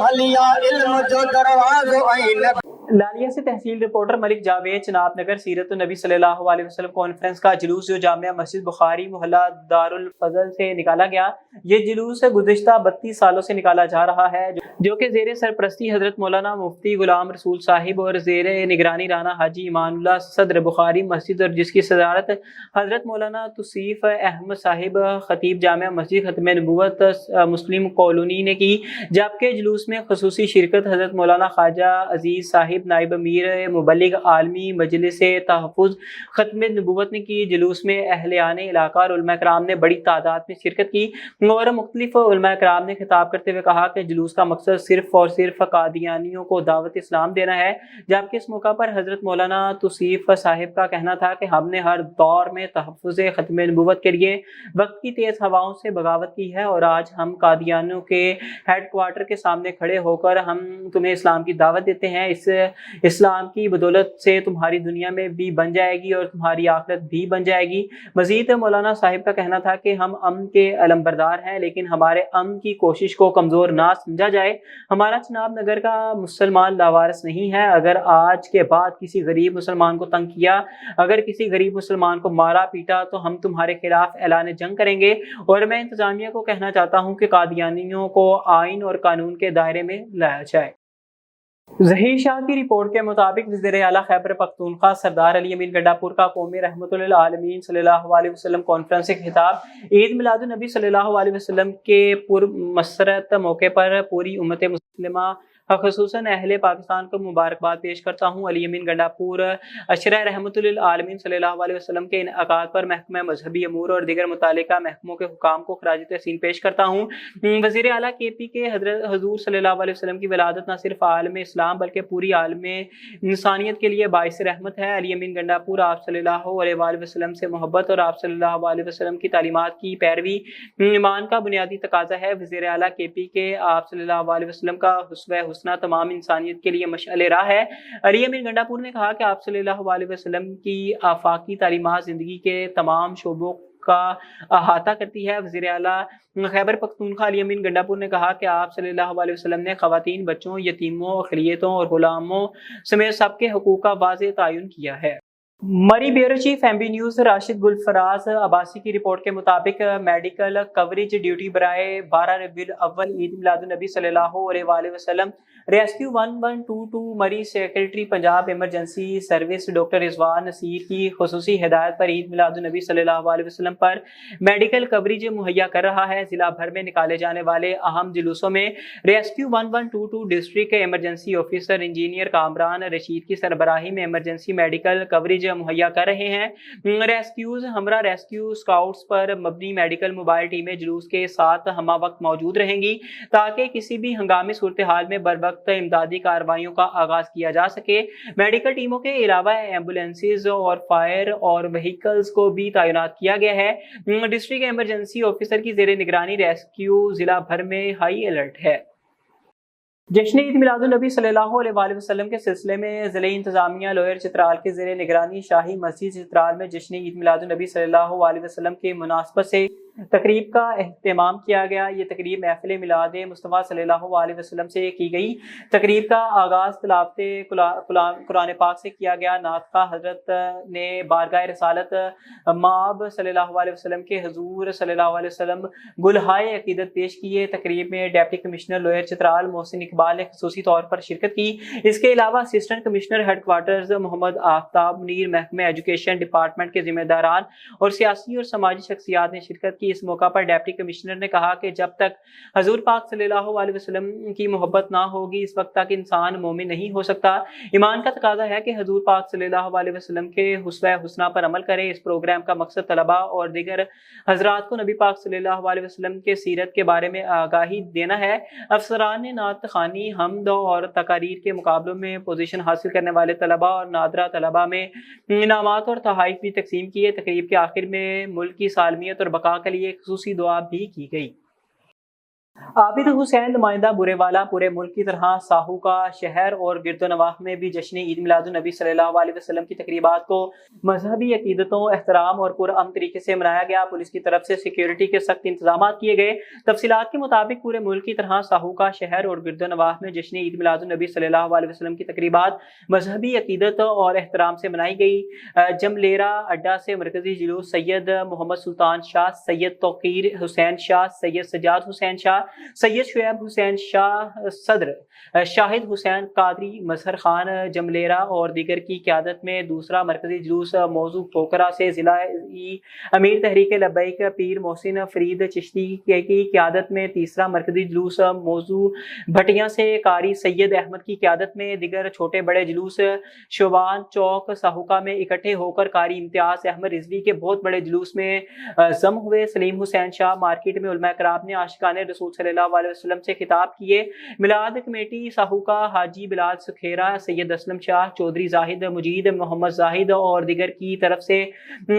अलिया इल्म जो दरवाज़ो ऐं लालिया से तहसील रिपोर्टर मलिक जावेद चनाब नगर सीरत नबी सल्लल्लाहु अलैहि वसल्लम कॉन्फ्रेंस का जुलूस जो जामिया मस्जिद बुखारी मोहल्ला दारुल फजल से निकाला गया। ये जुलूस गुज़िश्ता 32 सालों से निकाला जा रहा है जो कि ज़ेर सरपरस्ती हज़रत मौलाना मुफ्ती गुलाम रसूल साहिब और ज़ेर निगरानी राना हाजी ईमानुल्लाह सदर बुखारी मस्जिद और जिसकी सदारत हज़रत मौलाना तौसीफ अहमद साहिब खतीब जामिया मस्जिद खत्म नबूवत मुस्लिम कॉलोनी ने की, जबकि जुलूस में खुसूसी शिरकत हज़रत मौलाना ख्वाजा अजीज़ साहिब नाइब अमीर मुबल्लिग आलमी मजलिस तहफ़्फ़ुज़ खत्म नबूवत ने की। जुलूस में अहले-आने इलाका और उलमा कराम ने बड़ी तादाद में शिरकत की और मुख्तलिफ उलमा कराम ने खिताब करते हुए कहा कि जुलूस का मकसद सिर्फ और सिर्फ कादियानियों को दावत इस्लाम देना है, जबकि इस मौका पर हज़रत मौलाना तौसीफ साहिब का कहना था कि हमने हर दौर में तहफ़्फ़ुज़ खत्म नबूवत के लिए वक्त की तेज़ हवाओं से बगावत की है और आज हम कादियानियों के हेड क्वार्टर के सामने खड़े होकर हम तुम्हें इस्लाम की दावत देते हैं। इस इस्लाम की बदौलत से तुम्हारी दुनिया में भी बन जाएगी और तुम्हारी आखिरत भी बन जाएगी। मजीद मौलाना साहिब का कहना था कि हम अमन के अलमबरदार हैं, लेकिन हमारे अमन की कोशिश को कमज़ोर ना समझा जाए। हमारा चनाब नगर का मुसलमान लावारिस नहीं है। अगर आज के बाद किसी गरीब मुसलमान को तंग किया, अगर किसी गरीब मुसलमान को मारा पीटा तो हम तुम्हारे खिलाफ ऐलान जंग करेंगे। और मैं इंतजामिया को कहना चाहता हूँ कि कादियानियों को आइन और कानून के दायरे में लाया जाए। ज़हीर शाह की रिपोर्ट के मुताबिक वज़ीर आला खैबर पख्तूनख्वा सरदार अली अमीन गंडापुर का कौमी रहमतुल आलमीन सल्लल्लाहु अलैहि वसल्लम कॉन्फ्रेंस से खिताब ईद मिलादुन नबी सल्लल्लाहु अलैहि वसल्लम के पुरमसरत मौके पर पूरी उम्मत मुस्लिमा ख़ुसूसन अहले पाकिस्तान को मुबारकबाद पेश करता हूँ। अली अमीन गंडापुर अशरा रहमतुल आलमीन सल्लल्लाहु अलैहि वसल्लम के इनअक़ाद पर महकमा मजहबी अमूर और दीगर मुतालिका महकमों के हुकाम को खराज तहसीन पेश करता हूँ। वज़ीर आला KP के हज़ूर सल्लल्लाहु अलैहि वसल्लम की विलादत न सिर्फ आलम इस्लाम बल्कि पूरी आलम इंसानियत के लिए बाइस रहमत है। अली अमीन गंडापुर आप सल्लल्लाहु अलैहि वसल्लम से मोहब्बत और आप सल्लल्लाहु अलैहि वसल्लम की तालीमात की पैरवी ईमान का बुनियादी तकाज़ा है। वज़ीर आला KP के आप सल्लल्लाहु अलैहि वसल्लम का हुस्वे हुस्ना तमाम इंसानियत के लिए मशअल राह है। अली अमीन गंडापुर ने कहा कि आप सल्लल्लाहु अलैहि वसल्लम की आफाकी तालीमात ज़िंदगी के तमाम शोबों का अहाता करती है। वज़ीर आला खैबर पख्तूनख्वा अली अमीन गंडापुर ने कहा कि आप सल्लल्लाहु अलैहि वसल्लम ने ख़वातीन, बच्चों, यतीमों, अक़लियतों और ग़ुलामों समेत सबके हुकूक़ का वाज़ेह तयन किया है। मरी bureau chief MB news Rashid Gulfaraz Abbasi की रिपोर्ट के मुताबिक मेडिकल कवरेज ड्यूटी बराए 12 रबीउल अव्वल ईद मिलादुन नबी सल्लल्लाहु अलैहि वसल्लम rescue 1122 Murree secretary Punjab emergency service doctor Rizwan Naseer की खुसूसी हिदायत पर ईद मिलादुन नबी सल्लल्लाहु अलैहि वसल्लम पर मेडिकल कवरेज मुहैया कर रहा है। जिला भर में निकाले जाने वाले अहम जुलूसों में rescue 1122 district emergency officer engineer Kamran Rashid की सरबराही में इमरजेंसी मेडिकल कवरेज मुहैया कर रहे हैं। रेस्क्यूज हमरा रेस्क्यू स्काउट्स पर मबनी मेडिकल मोबाइल टीमें जुलूस के साथ हमा वक्त मौजूद रहेंगी ताकि किसी भी हंगामी सूरत हाल में बर वक्त इमदादी कार्रवाइयों का आगाज किया जा सके। मेडिकल टीमों के अलावा एम्बुलेंसेज और फायर और व्हीकल्स को भी तैनात किया गया है। डिस्ट्रिक्ट इमरजेंसी ऑफिसर की जेर निगरानी रेस्क्यू जिला भर में हाई अलर्ट है। जश्न ईद मिलादुन नबी सल्लल्लाहु अलैहि वसल्लम के सिलसिले में ज़िले इंतजामिया लोअर चित्राल के ज़ेरे निगरानी शाही मस्जिद चित्राल में जश्न ईद मिलादुन नबी सल्लल्लाहु अलैहि वसल्लम के मुनासबत से तकरीब का एहतमाम किया गया। ये तकरीब महफिल मिलाद मुस्तफ़ा सल्लल्लाहु अलैहि वसल्लम से की गई। तकरीब का आगाज़ तिलावत कुरान पाक से किया गया। नातखा हजरत ने बारगाह रसालत माब सल्लल्लाहु अलैहि वसल्लम के हुजूर सल्लल्लाहु अलैहि वसल्लम गुलहाए अकीदत पेश किए। तकरीब में deputy commissioner lower Chitral Mohsin Iqbal ने खसूसी तौर पर शिरकत की। इसके अलावा assistant commissioner headquarters Mohammad Aftab Munir महकमे एजुकेशन डिपार्टमेंट के जिम्मेदारान और सियासी और समाजी शख्सियात ने शिरकत की। इस मौका पर डिप्टी कमिश्नर ने कहा कि जब तक हजूर पाक सल्लल्लाहु अलैहि वसल्लम की मोहब्बत ना होगी इस वक्त तक इंसान मोमिन नहीं हो सकता। ईमान का तकाजा है कि हजूर पाक सल्लल्लाहु अलैहि वसल्लम के हुस्वे हुस्ना पर अमल करे। इस प्रोग्राम का मकसद तलबा और दीगर हजरात को नबी पाक सल्लल्लाहु अलैहि वसल्लम के सीरत के बारे में आगाही देना है। अफसरान ने नात खानी हमद और तकारीर के मुकाबलों में पोजीशन हासिल करने वाले तलबा और नादरा तलबा में इनामात और तोहफे भी तकसीम किए। तकरीब के आखिर में मुल्क की सालमियत और बका के लिए खुसूसी दुआ भी की गई। आबिद हुसैन नुमाइंदा बुरेवाला पूरे मुल्क की तरह साहू का शहर और गिरदोनवाह में भी जश्न ईद मिलादुन नबी सल्लल्लाहु अलैहि वसल्लम की तकरीबात को मजहबी अकीदतों एहतराम और पुरअमन तरीके से मनाया गया। पुलिस की तरफ से सिक्योरिटी के सख्त इंतजाम किए गए। तफसीलात के मुताबिक पूरे मुल्क की तरह साहू का शहर और गिरदोनवाह में जश्न ईद मिलादुन नबी सल्लल्लाहु अलैहि वसल्लम की तकरीबात मजहबी अकीदत और एहतराम से मनाई गई। जमलेरा अड्डा से मरकजी जुलूस सैयद मोहम्मद सुल्तान शाह, सैयद तौकीर हुसैन शाह, सैयद सजाद हुसैन शाह, सैयद शुएब हुसैन शाह सदर, शाहिद हुसैन कादरी, मजहर खान जमलेरा और दीगर की क़यादत में दूसरा मरकजी जुलूस मौजू पोखरा से जिला अमीर तहरीक लब्बैक पीर मोहसिन फरीद चिश्ती की क़यादत में तीसरा मरकजी जुलूस मौजू भटिया से कारी सैयद अहमद की क़यादत में दीगर छोटे बड़े जुलूस शोबान चौक साहुका में इकट्ठे होकर कारी इम्तियाज अहमद रिजवी के बहुत बड़े जुलूस में जम हुए। सलीम हुसैन शाह मार्केट में उलमा कराम ने आशिकाने रसूल सल्लल्लाहु अलैहि वसल्लम से खिताब किए। मिलाद कमेटी साहुका हाजी बिलाल सुखेरा, सैयद असलम शाह, चौधरी जाहिद मुजीद, मोहम्मद जाहिद और दीगर की तरफ से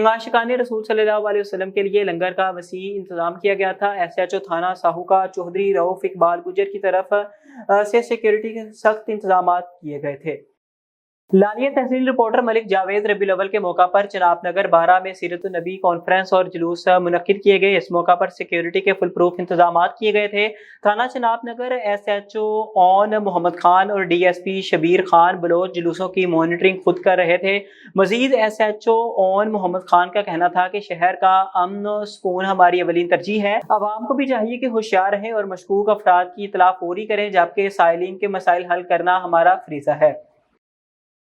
आशिकाने रसूल सल्लल्लाहु अलैहि वसल्लम के लिए लंगर का वसी इंतजाम किया गया था। SHO थाना साहुका चौधरी रऊफ इकबाल गुजर की तरफ से सिक्योरिटी के सख्त इंतजाम किए गए थे। लानिया तहसील रिपोर्टर मलिक जावेद रबीउल अव्वल के मौका पर चनाब नगर 12 में सीरत नबी कॉन्फ्रेंस और जुलूस मुनक्किद किए गए। इस मौका पर सिक्योरिटी के फुल प्रूफ इंतजाम किए गए थे। थाना चनाब नगर SHO ऑन मोहम्मद खान और DSP शबीर खान बलोच जुलूसों की मॉनिटरिंग खुद कर रहे थे। मजीद SHO ऑन मोहम्मद खान का कहना था कि शहर का अमन सुकून हमारी अवलीन तरजीह है। आवाम को भी चाहिए कि होशियार रहें और मशकूक अफराद की इतला फौरी करें, जबकि साइलिन के मसाइल हल करना हमारा फरीज़ा है।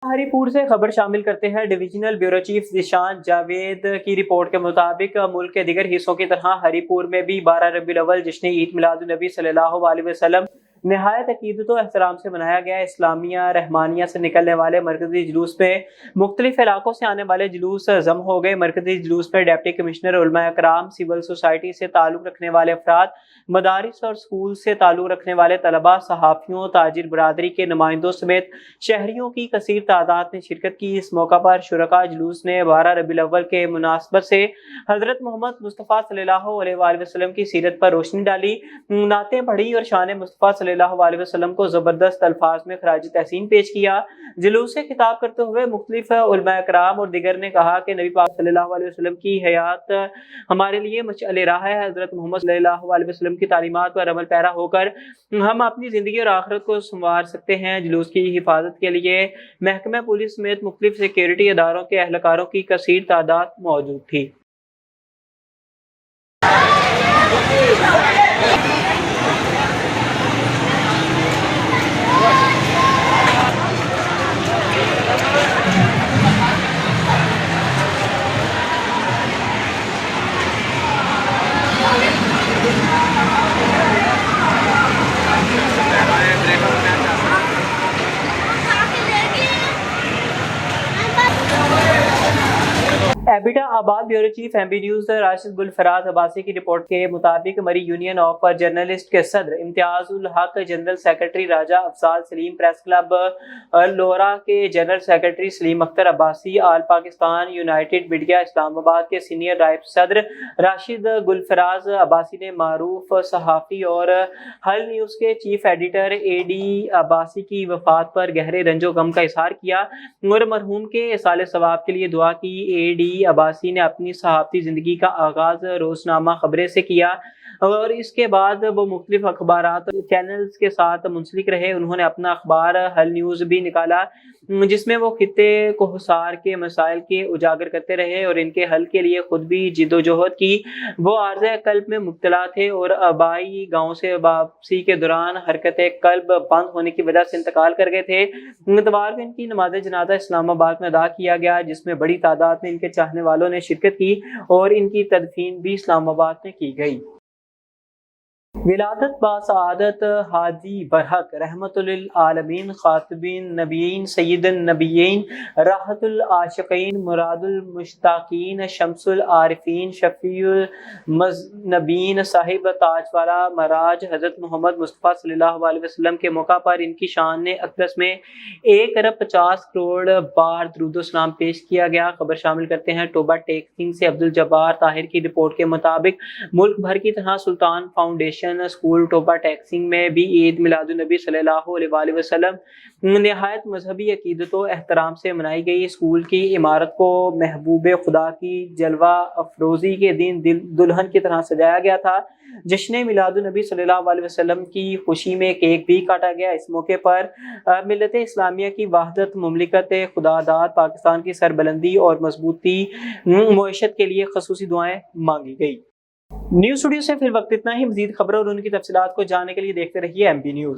हरीपुर से खबर शामिल करते हैं। Divisional bureau chief Zeeshan Javed की रिपोर्ट के मुताबिक मुल्क के दीगर हिस्सों की तरह हरीपुर में भी 12 रबीउल अव्वल जश्न ईद मिलादुन नबी सल्लल्लाहु अलैहि वसल्लम नहायत अकीदत और एहतराम से मनाया गया। इस्लामिया रहमानिया से निकलने वाले मरकजी जुलूस में मुख्तलिफ इलाकों से आने वाले जुलूस जम हो गए। मरकजी जुलूस में डिप्टी कमिश्नर उलमा कराम, सिविल सोसाइटी से ताल्लुक़ रखने वाले अफराद, मदारिस और स्कूल से ताल्लुक़ रखने वाले तलबा, सहाफ़ियों, ताजिर बरादरी के नुमाइंदों समेत शहरियों की कसीर तादाद ने शिरकत की। इस मौका पर शुरका जुलूस ने 12 रबीउल अव्वल के मुनासबत से हज़रत मोहम्मद मुस्तफ़ा सल्लल्लाहु अलैहि वसल्लम की सीरत पर रोशनी डाली, नातें पढ़ी और शान मुस्तफ़ा सल्लल्लाहु अलैहि वसल्लम को ज़बरदस्त अल्फाज में खराज तहसीन पेश किया। जुलूस से खिताब करते हुए मुख्तलिफ उलमा कराम और दिगर ने कहा कि नबी पाक सल्लल्लाहु अलैहि वसल्लम की हयात हमारे लिए मशअल राह है। हज़रत मोहम्मद सल्लल्लाहु अलैहि वसल्लम की तालीमात पर अमल पैरा होकर हम अपनी ज़िंदगी और आखिरत को संवार सकते हैं। जुलूस की हिफाजत के लिए महकमा पुलिस समेत मुख्तलिफ सिक्योरिटी इदारों के अहलकारों की कसीर तादाद मौजूद थी। एबिटा आबाद bureau chief MB news Rashid Gulfaraz Abbasi की रिपोर्ट के मुताबिक मरी यूनियन ऑफ जर्नलिस्ट के सदर इम्तियाजुल हक, जनरल सेक्रेटरी राजा अफजाल सलीम, प्रेस क्लब लोरा के जनरल सेक्रेटरी सलीम अख्तर अब्बासी, आल पाकिस्तान यूनाइटेड मीडिया इस्लामाबाद के सीनियर नायब सदर राशिद गुलफराज अब्बासी ने मारूफ सहाफ़ी और हल न्यूज़ के चीफ एडिटर एडी अब्बासी की वफात पर गहरे रंजो गम का इजहार किया और मरहूम के इसाले सवाब के लिए दुआ की। एडी अब्बासी ने अपनी सहाफ़ती ज़िंदगी का आगाज़ रोज़नामा खबरें से किया और इसके बाद वो मुख्तलिफ अखबारात चैनल्स के साथ मुंसलिक रहे। उन्होंने अपना अखबार हल न्यूज़ भी निकाला जिसमें वो खित्ते कोहसार के मसाइल के उजागर करते रहे और इनके हल के लिए खुद भी जिद्दोजहद की। वो आर्ज़े कल्ब में मुब्तला थे और आबाई गाँव से वापसी के दौरान हरकत कल्ब बंद होने की वजह से इंतकाल कर गए थे। इतवार को इनकी नमाज जनाजा इस्लामाबाद में अदा किया गया जिसमें बड़ी तादाद में इनके चाहने वालों ने शिरकत की और इनकी तदफीन भी इस्लामाबाद में की गई। विलादत बासआदत हाजी बरहक रहमतुल लिल आलमीन खातिबीन नबीन सय्यदुन नबीयीन राहतुल आशिकीन मुरादुल मुश्ताकीन शम्सुल आरिफीन शफीउल मज़नबीन साहिब ताजवाला मराज हज़रत मोहम्मद मुस्तफ़ा सल्लल्लाहु अलैहि वसल्लम के मौका पर इनकी शान अक़दस में 1 अरब 50 करोड़ बार दुरूद सलाम पेश किया गया। खबर शामिल करते हैं टोबा टेक्सिंग से अब्दुल जब्बार ताहिर की रिपोर्ट के मुताबिक मुल्क भर की तरह सुल्तान फाउंडेशन स्कूल टोबा टैक्सिंग में भी ईद मिलादुन नबी सल्लल्लाहु अलैहि वसल्लम निहायत मजहबी अकीदत व एहतराम से मनाई गई। स्कूल की इमारत को महबूब खुदा की जलवा अफरोज़ी के दिन दुल्हन की तरह सजाया गया था। जश्न मिलादुन नबी सल्लल्लाहु अलैहि वसल्लम की खुशी में केक भी काटा गया। इस मौके पर मिल्लत इस्लामिया की वहदत, मुमलिकत खुदादाद, पाकिस्तान की सरबलंदी और मजबूती मईशत के लिए खसूसी दुआएं मांगी गई। न्यूज़ स्टूडियो से फिर वक्त इतना ही। मजीद खबरों और उनकी तफसीलात को जानने के लिए देखते रहिए एमबी न्यूज़।